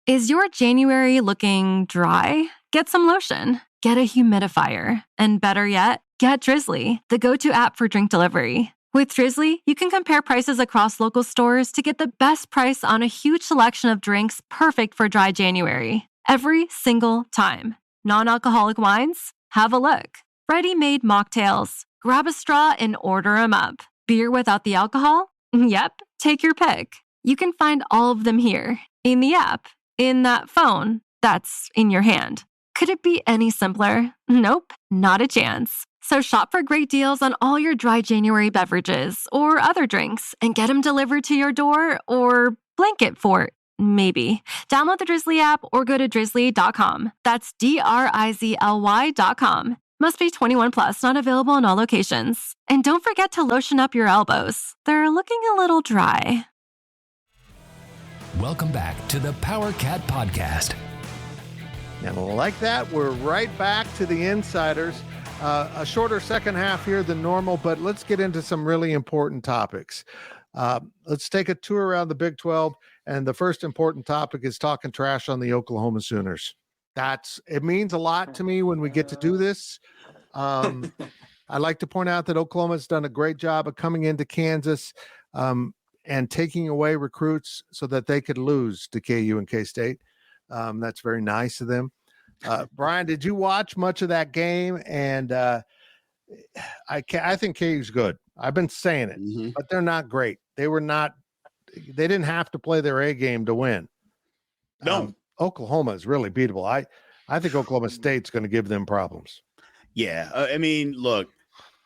Is your January looking dry? Get some lotion. Get a humidifier. And better yet, get Drizzly, the go-to app for drink delivery. With Drizzly, you can compare prices across local stores to get the best price on a huge selection of drinks perfect for dry January. Every single time. Non-alcoholic wines? Have a look. Ready-made mocktails? Grab a straw and order them up. Beer without the alcohol? Yep, take your pick. You can find all of them here, in the app, in that phone that's in your hand. Could it be any simpler? Nope, not a chance. So shop for great deals on all your dry January beverages or other drinks and get them delivered to your door or blanket fort, maybe. Download the Drizzly app or go to drizzly.com. That's DRIZLY.com. Must be 21 plus, not available in all locations. And don't forget to lotion up your elbows. They're looking a little dry. Welcome back to the PowerCat podcast. And like that, we're right back to the Insiders. A shorter second half here than normal, but let's get into some really important topics. Let's take a tour around the Big 12, and the first important topic is talking trash on the Oklahoma Sooners. It means a lot to me when we get to do this. I'd like to point out that Oklahoma's done a great job of coming into Kansas and taking away recruits so that they could lose to KU and K-State. That's very nice of them. Brien, did you watch much of that game? And I think KU's good. I've been saying it, but they're not great. They didn't have to play their A game to win. No. Oklahoma is really beatable. I think Oklahoma State's going to give them problems. Yeah. I mean, look,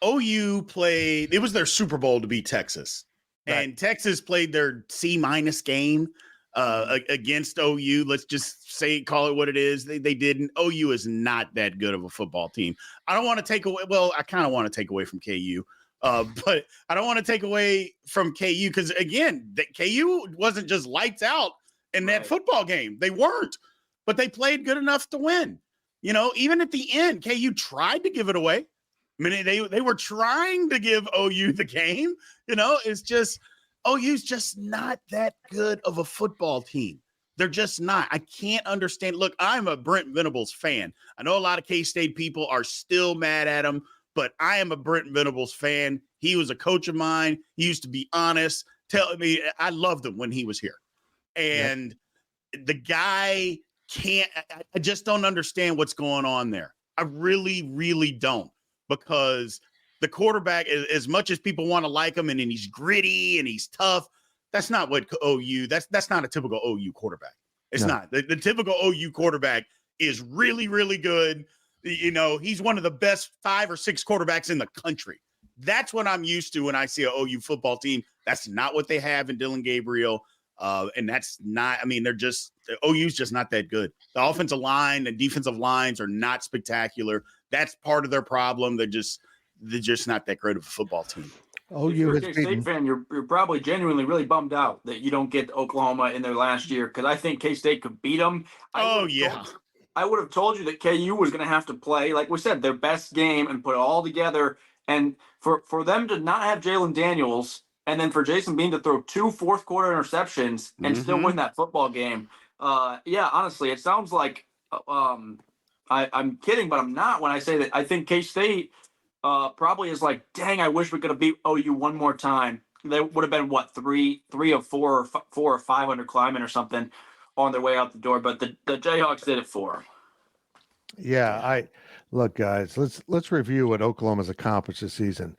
OU played, it was their Super Bowl to beat Texas. Right. And Texas played their C- game against OU. Let's just call it what it is. They didn't. OU is not that good of a football team. I don't want to take away. Well, I kind of want to take away from KU, But I don't want to take away from KU because, again, KU wasn't just lights out in that football game. They weren't, but they played good enough to win. You know, even at the end, KU tried to give it away. I mean, they were trying to give OU the game. You know, it's just OU's just not that good of a football team. They're just not. I can't understand. Look, I'm a Brent Venables fan. I know a lot of K-State people are still mad at him, but I am a Brent Venables fan. He was a coach of mine. He used to be honest. Tell me, I loved him when he was here. And the guy can't, I just don't understand what's going on there. I really, really don't, because the quarterback, as much as people want to like him and he's gritty and he's tough, that's not what OU, that's not a typical OU quarterback. It's not. The typical OU quarterback is really, really good. You know, he's one of the best 5 or 6 quarterbacks in the country. That's what I'm used to when I see an OU football team. That's not what they have in Dylan Gabriel. And that's not, I mean, OU's just not that good. The offensive line and defensive lines are not spectacular. That's part of their problem. They're just not that great of a football team. If you're a K-State fan, you're probably genuinely really bummed out that you don't get Oklahoma in their last year, because I think K-State could beat them. I would have told you that KU was going to have to play, like we said, their best game and put it all together. And for them to not have Jalen Daniels, and then for Jason Bean to throw 2 fourth-quarter interceptions and still win that football game, honestly, it sounds like I'm kidding, but I'm not when I say that I think K-State probably is like, dang, I wish we could have beat OU one more time. They would have been, what, 3 of 4 or 4 or 5 under climbing or something on their way out the door, but the Jayhawks did it for them. Yeah, look, guys, let's review what Oklahoma's accomplished this season.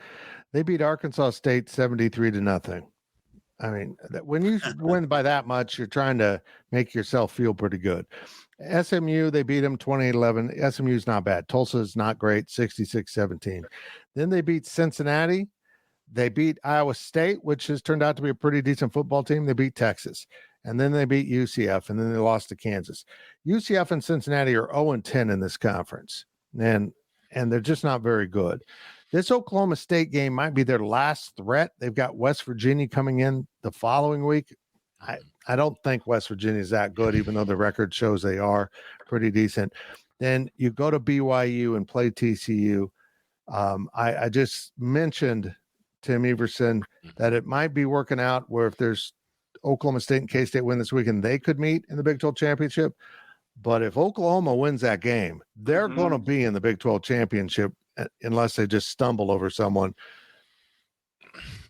They beat Arkansas State 73-0. I mean, when you win by that much, you're trying to make yourself feel pretty good. SMU, they beat them 28-11. SMU's not bad. Tulsa's not great, 66-17. Then they beat Cincinnati. They beat Iowa State, which has turned out to be a pretty decent football team. They beat Texas. And then they beat UCF, and then they lost to Kansas. UCF and Cincinnati are 0-10 in this conference, and they're just not very good. This Oklahoma State game might be their last threat. They've got West Virginia coming in the following week. I don't think West Virginia is that good, even though the record shows they are pretty decent. Then you go to BYU and play TCU. I just mentioned Tim Everson that it might be working out where if there's Oklahoma State and K-State win this weekend, they could meet in the Big 12 championship. But if Oklahoma wins that game, they're going to be in the Big 12 championship unless they just stumble over someone.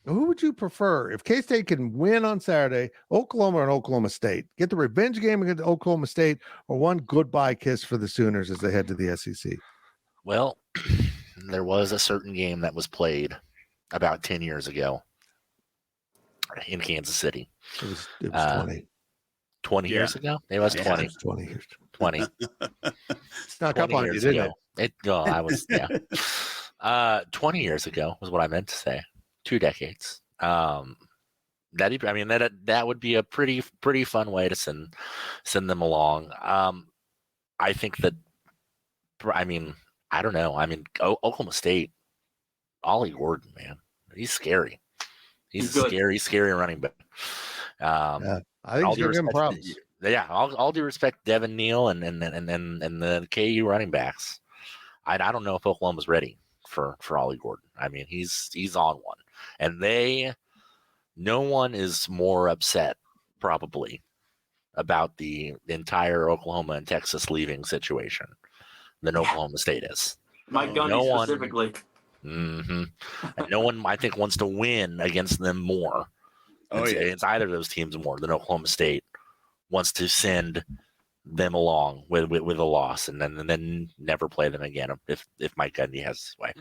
Who would you prefer? If K-State can win on Saturday, Oklahoma or Oklahoma State, get the revenge game against Oklahoma State, or one goodbye kiss for the Sooners as they head to the SEC? Well, there was a certain game that was played about 10 years ago in Kansas City. It was 20. 20 years ago? It was 20. It was 20 years. 20. Snuck up on you, didn't it? I was, 20 years ago was what I meant to say. 2 decades. That would be a pretty fun way to send them along. I think that, I don't know. Oklahoma State, Ollie Gordon, man, he's scary. He's a scary running back. I think he's giving him problems. Yeah, all due respect, Devin Neal and the KU running backs. I don't know if Oklahoma's ready for Ollie Gordon. I mean, he's on one, and no one is more upset probably about the entire Oklahoma and Texas leaving situation than Oklahoma State is. Mike Gundy specifically. And no one, I think, wants to win against them more. It's either of those teams more than Oklahoma State wants to send them along with a loss and then never play them again if Mike Gundy has his way.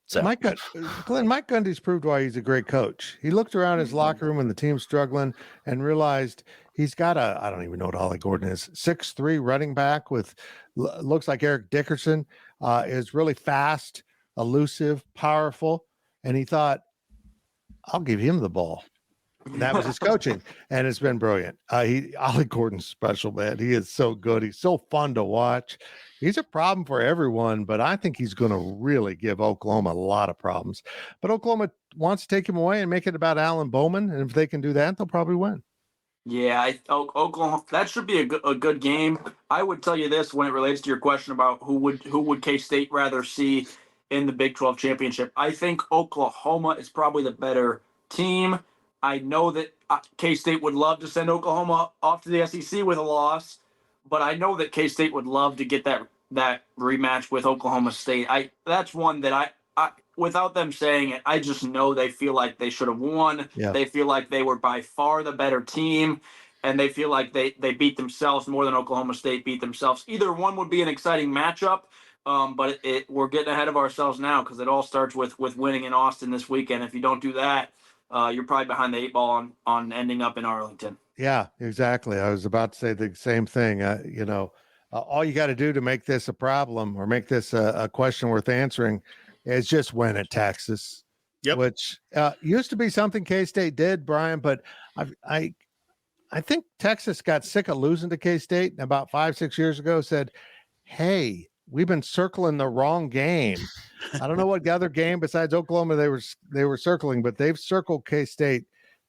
So Mike Gundy's proved why he's a great coach. He looked around his locker room when the team's struggling and realized he's got I don't even know what Ollie Gordon is, 6'3" running back with looks like Eric Dickerson, is really fast, elusive, powerful. And he thought, I'll give him the ball. And that was his coaching, and it's been brilliant. Ollie Gordon's special, man. He is so good. He's so fun to watch. He's a problem for everyone, but I think he's going to really give Oklahoma a lot of problems. But Oklahoma wants to take him away and make it about Alan Bowman, and if they can do that, they'll probably win. Yeah, Oklahoma. That should be a good game. I would tell you this when it relates to your question about who would K-State rather see in the Big 12 championship. I think Oklahoma is probably the better team. I know that K-State would love to send Oklahoma off to the SEC with a loss, but I know that K-State would love to get that rematch with Oklahoma State. That's one that I without them saying it, I just know they feel like they should have won. Yeah. They feel like they were by far the better team, and they feel like they beat themselves more than Oklahoma State beat themselves. Either one would be an exciting matchup, but we're getting ahead of ourselves now because it all starts with winning in Austin this weekend. If you don't do that, you're probably behind the 8 ball on ending up in Arlington. Yeah, exactly. I was about to say the same thing. All you got to do to make this a problem or make this a question worth answering is just win at Texas. Yep. Which used to be something K-State did, Brian, but I think Texas got sick of losing to K-State and about 5-6 years ago said, hey, we've been circling the wrong game. I don't know what other game besides Oklahoma they were circling, but they've circled K-State.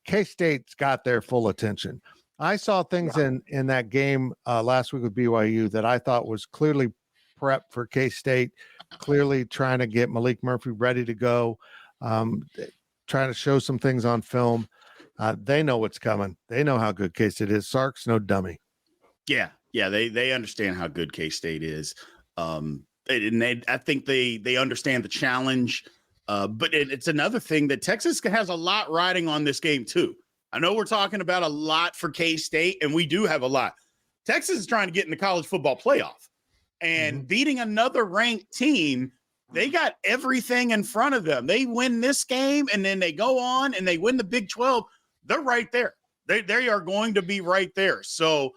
K-State's got their full attention. I saw things in that game last week with BYU that I thought was clearly prep for K-State, clearly trying to get Malik Murphy ready to go, trying to show some things on film. They know what's coming. They know how good K-State is. Sark's no dummy. Yeah, they understand how good K-State is. I think they understand the challenge. But it's another thing that Texas has a lot riding on this game too. I know we're talking about a lot for K-State, and we do have a lot. Texas is trying to get in the college football playoff, and beating another ranked team, they got everything in front of them. They win this game, and then they go on and they win the Big 12. They're right there. They are going to be right there. So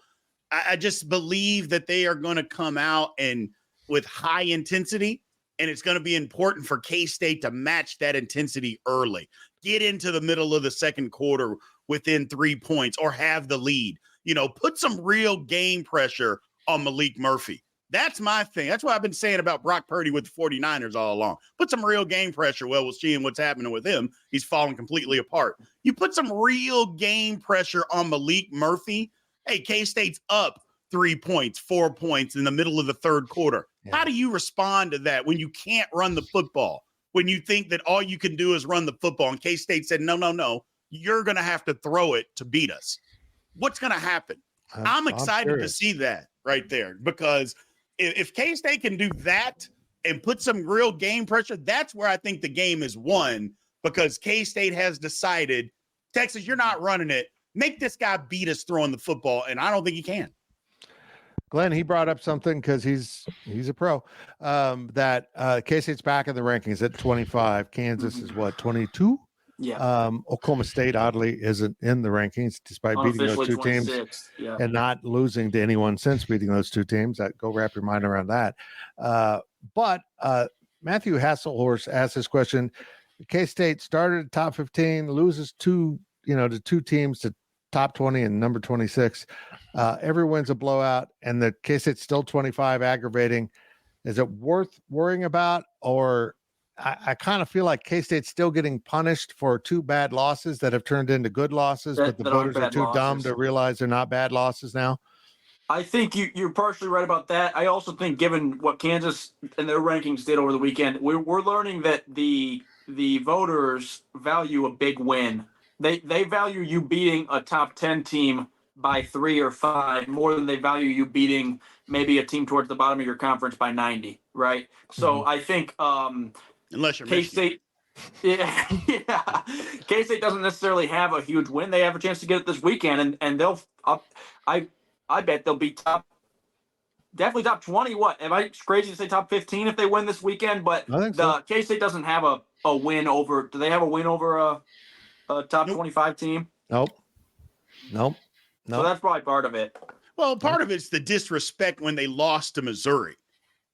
I just believe that they are going to come out and with high intensity. And it's going to be important for K-State to match that intensity early. Get into the middle of the second quarter within 3 points or have the lead. Put some real game pressure on Malik Murphy. That's my thing. That's what I've been saying about Brock Purdy with the 49ers all along. Put some real game pressure. Well, we'll see what's happening with him. He's falling completely apart. You put some real game pressure on Malik Murphy. Hey, K-State's up 3 points, 4 points in the middle of the third quarter. Yeah. How do you respond to that when you can't run the football? When you think that all you can do is run the football, and K-State said, no, you're going to have to throw it to beat us. What's going to happen? I'm excited to see that right there, because if K-State can do that and put some real game pressure, that's where I think the game is won, because K-State has decided, Texas, you're not running it. Make this guy beat us throwing the football, and I don't think he can. Glenn, he brought up something because he's a pro, that K-State's back in the rankings at 25. Kansas is what, 22? Yeah. Oklahoma State, oddly, isn't in the rankings despite beating those two teams and not losing to anyone since beating those two teams. Go wrap your mind around that. But Matthew Hasselhorst asked this question. K-State started at top 15, loses to two teams to top 20 and number 26. Every win's a blowout, and the K-State's still 25, aggravating. Is it worth worrying about? Or I kind of feel like K-State's still getting punished for 2 bad losses that have turned into good losses, but the voters are too dumb to realize they're not bad losses now. I think you're partially right about that. I also think, given what Kansas and their rankings did over the weekend, we're learning that the voters value a big win. They value you beating a top 10 team by 3 or 5 more than they value you beating maybe a team towards the bottom of your conference by 90, right? So I think unless you're K-State, K-State doesn't necessarily have a huge win. They have a chance to get it this weekend, and they'll I bet they'll be definitely top 20. What, am I crazy to say top 15 if they win this weekend? But the K-State doesn't have a win over. Do they have a win over a top 25 team? Nope. So that's probably part of it. Well, part of it's the disrespect when they lost to Missouri.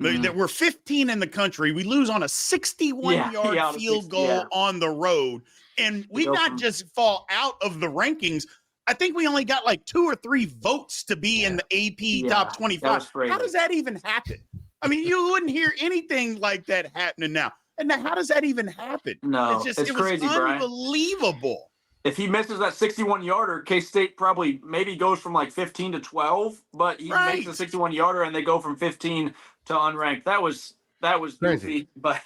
There were 15 in the country. We lose on a 61-yard field goal on the road. And we not just fall out of the rankings. I think we only got like 2 or 3 votes to be in the AP top 25. How does that even happen? I mean, you wouldn't hear anything like that happening now. And now, how does that even happen? No, it was crazy, unbelievable. If he misses that 61-yarder, K-State probably maybe goes from like 15 to 12, but he makes a 61-yarder and they go from 15 to unranked. That was goofy, but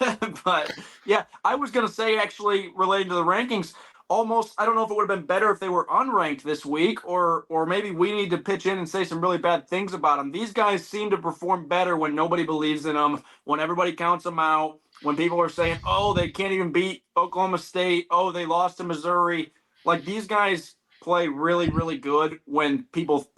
yeah, I was going to say, actually, relating to the rankings, almost, I don't know if it would have been better if they were unranked this week, or maybe we need to pitch in and say some really bad things about them. These guys seem to perform better when nobody believes in them, when everybody counts them out, when people are saying, oh, they can't even beat Oklahoma State, oh, they lost to Missouri. Like, these guys play really, really good when people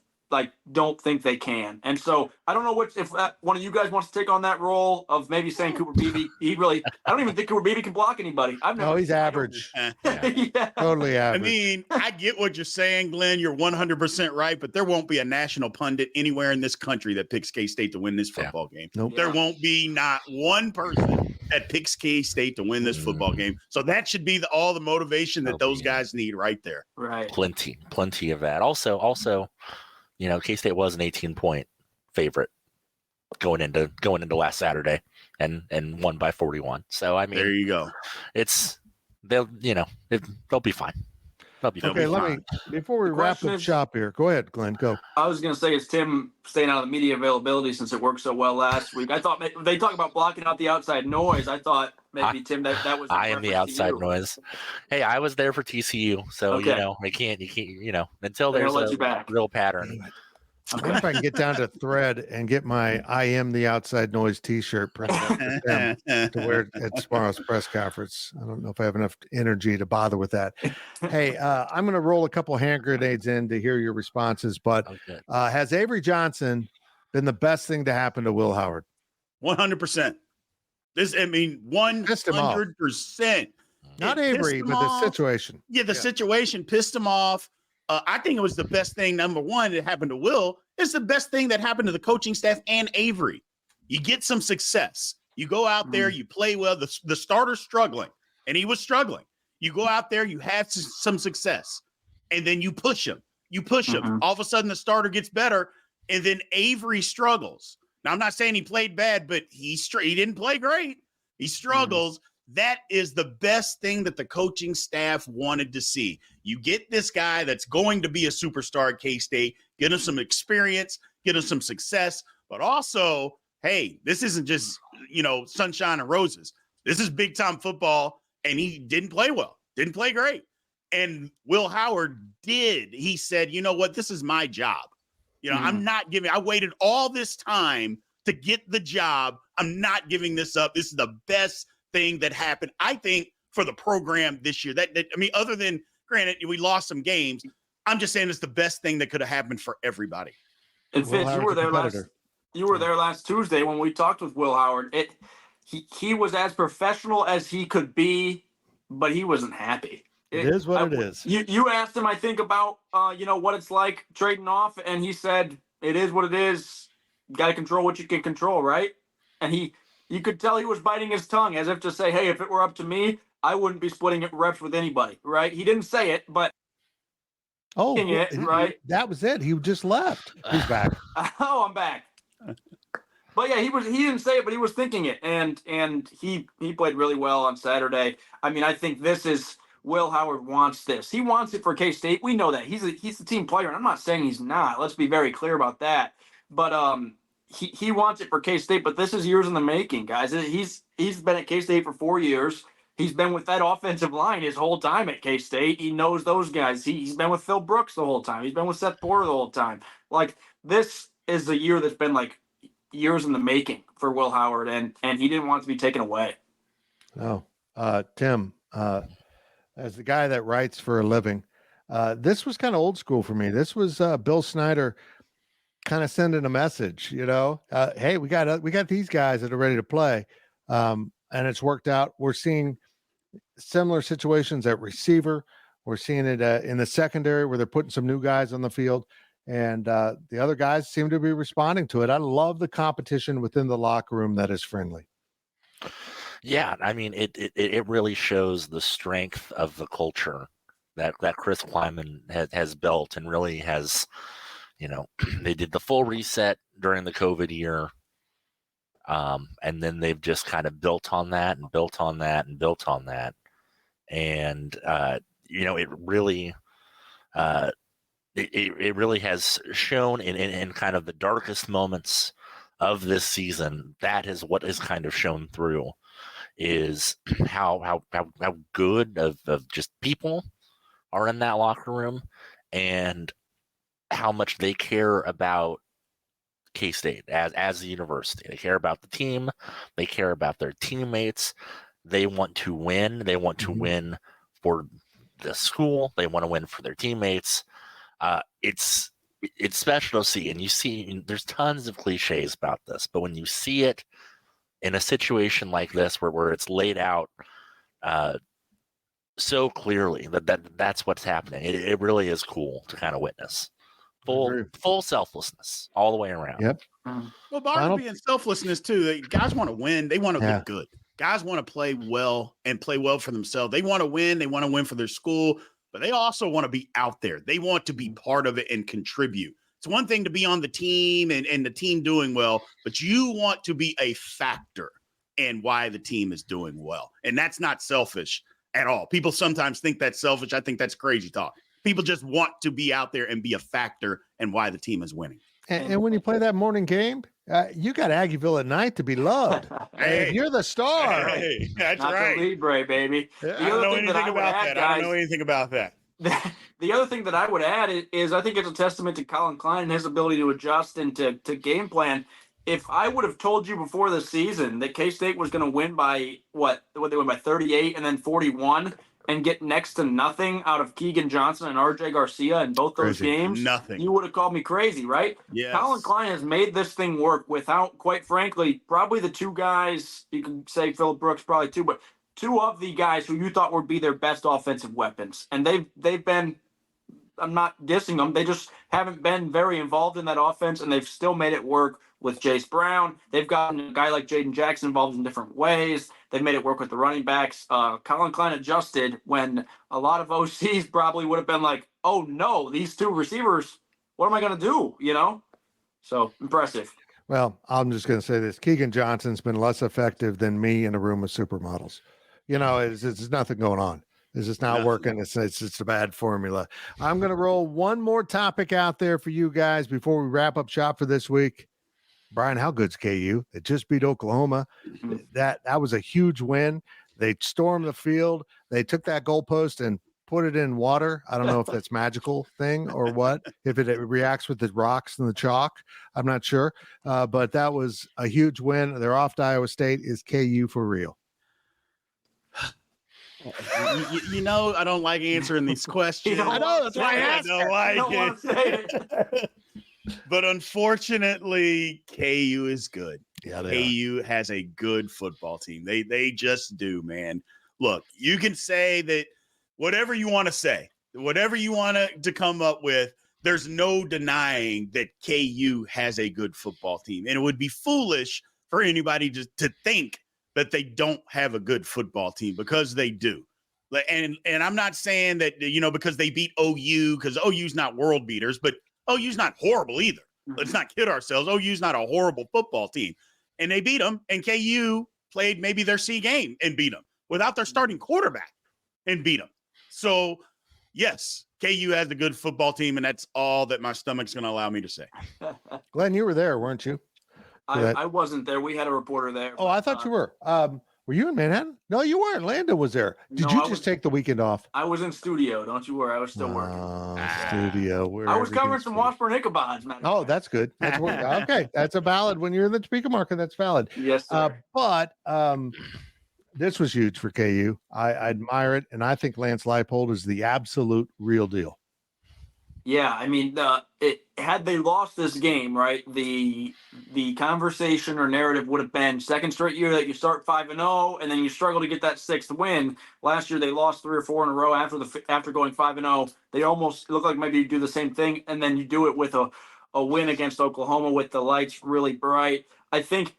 don't think they can. And so I don't know if one of you guys wants to take on that role of maybe saying Cooper Beebe. I don't even think Cooper Beebe can block anybody. He's average. Totally average. I mean, I get what you're saying, Glenn. You're 100% right, but there won't be a national pundit anywhere in this country that picks K-State to win this football game. Nope. There won't be not one person that picks K-State to win this football game. So that should be all the motivation that those guys need right there. Right. Plenty of that. Also, you know, K-State was an 18-point favorite going into last Saturday and won by 41. So I mean, there you go. They'll be fine. Okay, before we wrap up shop here, go ahead, Glenn. Go. I was going to say, is Tim staying out of the media availability since it worked so well last week? I thought they talk about blocking out the outside noise. I thought maybe Tim that was. I am the outside noise. Hey, I was there for TCU, so you know you can't until there's a real pattern. I wonder if I can get down to Thread and get my "I am the outside noise" T-shirt printed out for them to wear at tomorrow's press conference. I don't know if I have enough energy to bother with that. Hey, I'm going to roll a couple hand grenades in to hear your responses. But has Avery Johnson been the best thing to happen to Will Howard? 100%. 100%. Not Avery, but the situation. Yeah, the situation pissed him off. I think it was the best thing, number one, that happened to Will. It's the best thing that happened to the coaching staff and Avery. You get some success. You go out there, you play well. The starter's struggling, and he was struggling. You go out there, you have some success, and then you push him. All of a sudden, the starter gets better, and then Avery struggles. Now, I'm not saying he played bad, but he didn't play great. He struggles. That is the best thing that the coaching staff wanted to see. You get this guy that's going to be a superstar at K-State, get him some experience, get him some success, but also, hey, this isn't just, sunshine and roses. This is big-time football, and he didn't play well, didn't play great. And Will Howard did. He said, you know what, this is my job. I waited all this time to get the job. I'm not giving this up. This is the best thing that happened, I think, for the program this year. Other than, granted, we lost some games, I'm just saying it's the best thing that could have happened for everybody. And Fitz, you were there last Tuesday when we talked with Will Howard. He was as professional as he could be, but he wasn't happy. It is what it is. You asked him, I think, about what it's like trading off, and he said, it is what it is. You got to control what you can control, right? And you could tell he was biting his tongue as if to say, hey, if it were up to me, I wouldn't be splitting reps with anybody, right? He didn't say it, but right? That was it. He just left. He's back. I'm back. But yeah, he didn't say it, but he was thinking it. And he played really well on Saturday. I mean, I think this is Will Howard wants this. He wants it for K-State. We know that. He's the team player, and I'm not saying he's not. Let's be very clear about that. But he wants it for K-State, but this is years in the making, guys. He's been at K-State for 4 years. He's been with that offensive line his whole time at K-State. He knows those guys. He's been with Phil Brooks the whole time. He's been with Seth Porter the whole time. Like, this is a year that's been like years in the making for Will Howard, and he didn't want it to be taken away. No. Tim, as the guy that writes for a living, this was kind of old school for me. This was Bill Snyder kind of sending a message, hey, we got these guys that are ready to play. And it's worked out. We're seeing similar situations at receiver. We're seeing it in the secondary where they're putting some new guys on the field. And the other guys seem to be responding to it. I love the competition within the locker room that is friendly. Yeah, I mean, it really shows the strength of the culture that Chris Kleiman has built, and really has, they did the full reset during the COVID year. And then they've just kind of built on that and built on that and built on that. And, it really, it really has shown in kind of the darkest moments of this season. That is what is kind of shown through, is how good of just people are in that locker room, and how much they care about K-State as a university. They care about the team. They care about their teammates. They want to win. They want to win for the school. They want to win for their teammates. It's special to see, and you see there's tons of cliches about this, but when you see it in a situation like this, where it's laid out so clearly that's what's happening, it really is cool to kind of witness. Full selflessness all the way around. Yep. Well, Barnaby and selflessness too. Guys want to win. They want to look good. Guys want to play well and play well for themselves. They want to win. They want to win for their school, but they also want to be out there. They want to be part of it and contribute. It's one thing to be on the team and the team doing well, but you want to be a factor in why the team is doing well. And that's not selfish at all. People sometimes think that's selfish. I think that's crazy talk. People just want to be out there and be a factor in why the team is winning. And when you play that morning game, you got Aggieville at night to be loved. Hey, you're the star. Hey, that's Not right. the Libre, baby. I don't know anything about that. I don't know anything about that. The other thing that I would add is I think it's a testament to Colin Klein and his ability to adjust and to game plan. If I would have told you before the season that K-State was going to win by what they win by 38 and then 41 and get next to nothing out of Keegan Johnson and RJ Garcia in both those games, nothing, you would have called me crazy, right? Yes. Colin Klein has made this thing work without, quite frankly, probably the two guys, you can say Phillip Brooks probably too, but two of the guys who you thought would be their best offensive weapons. And they've been, I'm not dissing them, they just haven't been very involved in that offense, and they've still made it work with Jace Brown. They've gotten a guy like Jaden Jackson involved in different ways. They've made it work with the running backs. Colin Klein adjusted when a lot of OCs probably would have been like, oh no, these two receivers, what am I going to do? So impressive. Well, I'm just going to say this. Keegan Johnson's been less effective than me in a room of supermodels. It's nothing going on. It's just not working. It's just a bad formula. I'm going to roll one more topic out there for you guys before we wrap up shop for this week. Brian, how good's KU? They just beat Oklahoma. That was a huge win. They stormed the field. They took that goalpost and put it in water. I don't know if that's magical thing or what, if it reacts with the rocks and the chalk. I'm not sure. But that was a huge win. They're off to Iowa State. Is KU for real? I don't like answering these questions. I know, that's why I asked. I don't like it. But unfortunately, KU is good. Yeah, KU has a good football team. They just do, man. Look, you can say that whatever you want to say, whatever you want to come up with, there's no denying that KU has a good football team. And it would be foolish for anybody to think that they don't have a good football team, because they do. And I'm not saying that, because they beat OU, because OU's not world beaters, but OU's not horrible either. Let's not kid ourselves. OU's not a horrible football team. And they beat them, and KU played maybe their C game and beat them without their starting quarterback and beat them. So, yes, KU has a good football team, and that's all that my stomach's going to allow me to say. Glenn, you were there, weren't you? I wasn't there. We had a reporter there. Oh, I thought you were. Were you in Manhattan? No, you weren't. Lando was there. Did you just take the weekend off? I was in studio. Don't you worry. I was still working. Studio. I was covering some Washburn Ichabods, man. Oh, that's good. That's okay. That's a valid. When you're in the Topeka market, that's valid. Yes, sir. But this was huge for KU. I admire it, and I think Lance Leipold is the absolute real deal. Yeah, I mean, had they lost this game, right, the conversation or narrative would have been second straight year that you start 5-0 and then you struggle to get that sixth win. Last year they lost 3 or 4 in a row after going 5-0. They almost look like maybe you do the same thing, and then you do it with a win against Oklahoma with the lights really bright. I think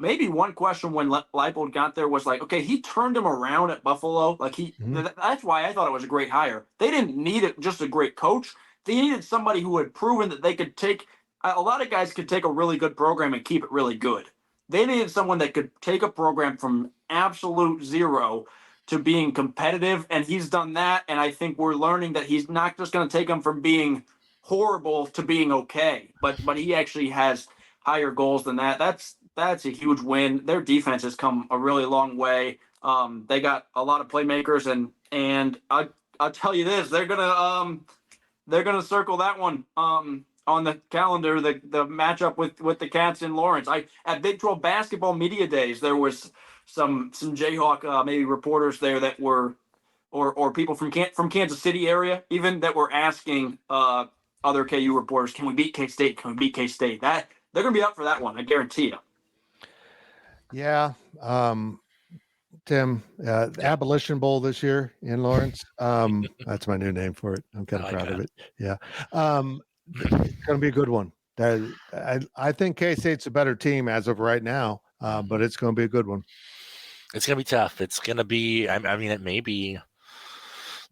maybe one question when Leipold got there was like, okay, he turned him around at Buffalo. Like that's why I thought it was a great hire. They didn't need just a great coach. They needed somebody who had proven that they could take a lot of guys could take a really good program and keep it really good. They needed someone that could take a program from absolute zero to being competitive, and he's done that. And I think we're learning that he's not just going to take them from being horrible to being okay, but he actually has higher goals than that. That's a huge win. Their defense has come a really long way. They got a lot of playmakers, and I'll tell you this: they're gonna circle that one on the calendar. The matchup with the Cats in Lawrence. At Big 12 basketball media days, there was some Jayhawk maybe reporters there that were or people from Kansas City area even that were asking other KU reporters, can we beat K-State? Can we beat K-State? That they're gonna be up for that one. I guarantee you. Yeah. Tim, Abolition Bowl this year in Lawrence. That's my new name for it. I'm kind of proud of it. Yeah. It's going to be a good one. I think K-State's a better team as of right now, but it's going to be a good one. It's going to be tough. It's going to be, I mean, it may be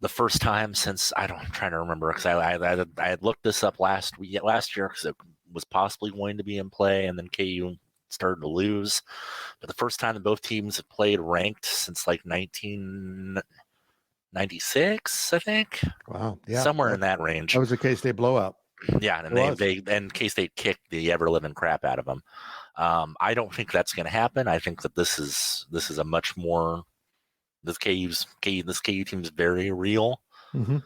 the first time since, I'm trying to remember, because I had looked this up last year because it was possibly going to be in play, and then KU started to lose. But the first time that both teams have played ranked since like 1996, I think. Wow. Yeah. Somewhere in that range. That was a K-State blowout. Yeah, and K-State kicked the ever-living crap out of them. I don't think that's going to happen. I think that this is a much more this KU team is very real. Mm-hmm.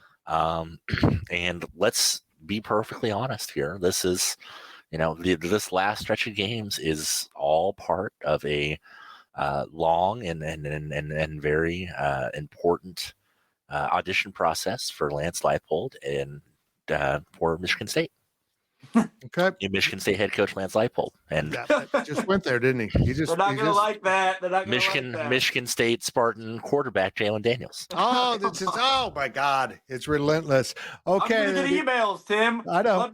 And let's be perfectly honest here. This is, this last stretch of games is all part of a long and very important audition process for Lance Leipold and for Michigan State. Okay. Michigan State head coach Lance Leipold, and just went there, didn't he? They're not going to like that. They're not going to like that. Michigan State Spartan quarterback Jalen Daniels. Oh my God, it's relentless. Okay, I'm going to get emails, Tim. I know.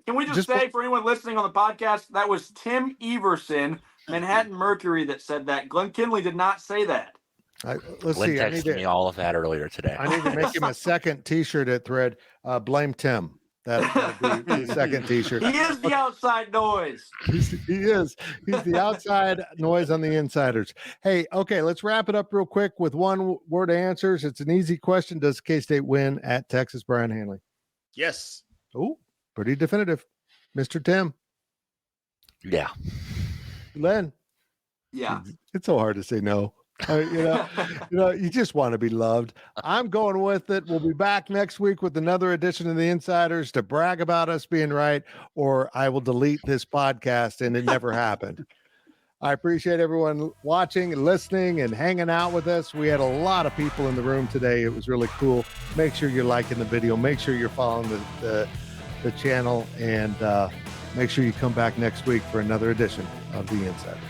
Can we just say for anyone listening on the podcast, that was Tim Everson, Manhattan Mercury, that said that. Glenn Kinley did not say that. Glenn texted me all of that earlier today. I need to make him a second T-shirt at Thread. Blame Tim. That'd be the second T-shirt. He is the outside noise. He is. He's the outside noise on the insiders. Hey, okay, let's wrap it up real quick with one word answers. It's an easy question. Does K-State win at Texas, Brien Hanley? Yes. Oh, pretty definitive. Mr. Tim. Yeah. Len. Yeah. It's so hard to say no. You just want to be loved. I'm going with it. We'll be back next week with another edition of the Insiders to brag about us being right, or I will delete this podcast and it never happened. I appreciate everyone watching and listening and hanging out with us. We had a lot of people in the room today. It was really cool. Make sure you're liking the video. Make sure you're following the channel, and make sure you come back next week for another edition of the Insiders.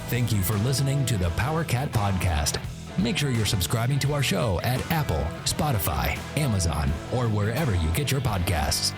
Thank you for listening to the PowerCat Podcast. Make sure you're subscribing to our show at Apple, Spotify, Amazon, or wherever you get your podcasts.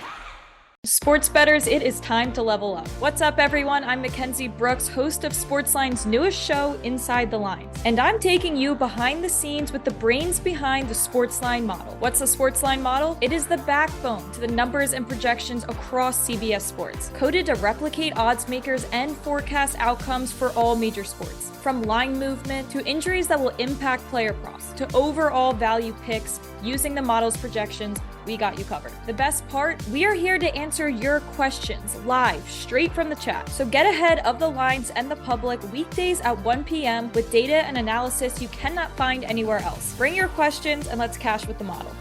Sports bettors, it is time to level up. What's up, everyone? I'm Mackenzie Brooks, host of Sportsline's newest show, Inside the Lines. And I'm taking you behind the scenes with the brains behind the Sportsline model. What's the Sportsline model? It is the backbone to the numbers and projections across CBS Sports, coded to replicate odds makers and forecast outcomes for all major sports. From line movement to injuries that will impact player props to overall value picks, using the model's projections, we got you covered. The best part, we are here to answer your questions live, straight from the chat. So get ahead of the lines and the public weekdays at 1 p.m. with data and analysis you cannot find anywhere else. Bring your questions and let's cash with the model.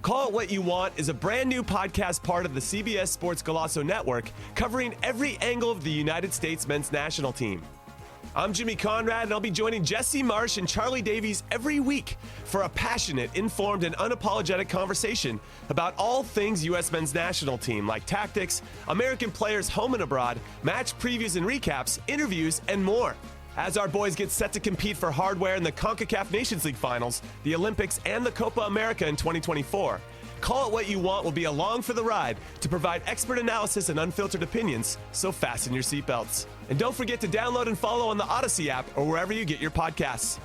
Call It What You Want is a brand new podcast part of the CBS Sports Golazo Network, covering every angle of the United States men's national team. I'm Jimmy Conrad, and I'll be joining Jesse Marsh and Charlie Davies every week for a passionate, informed, and unapologetic conversation about all things U.S. men's national team, like tactics, American players home and abroad, match previews and recaps, interviews, and more. As our boys get set to compete for hardware in the CONCACAF Nations League Finals, the Olympics, and the Copa America in 2024. Call It What You Want will be along for the ride to provide expert analysis and unfiltered opinions, so fasten your seatbelts. And don't forget to download and follow on the Odyssey app or wherever you get your podcasts.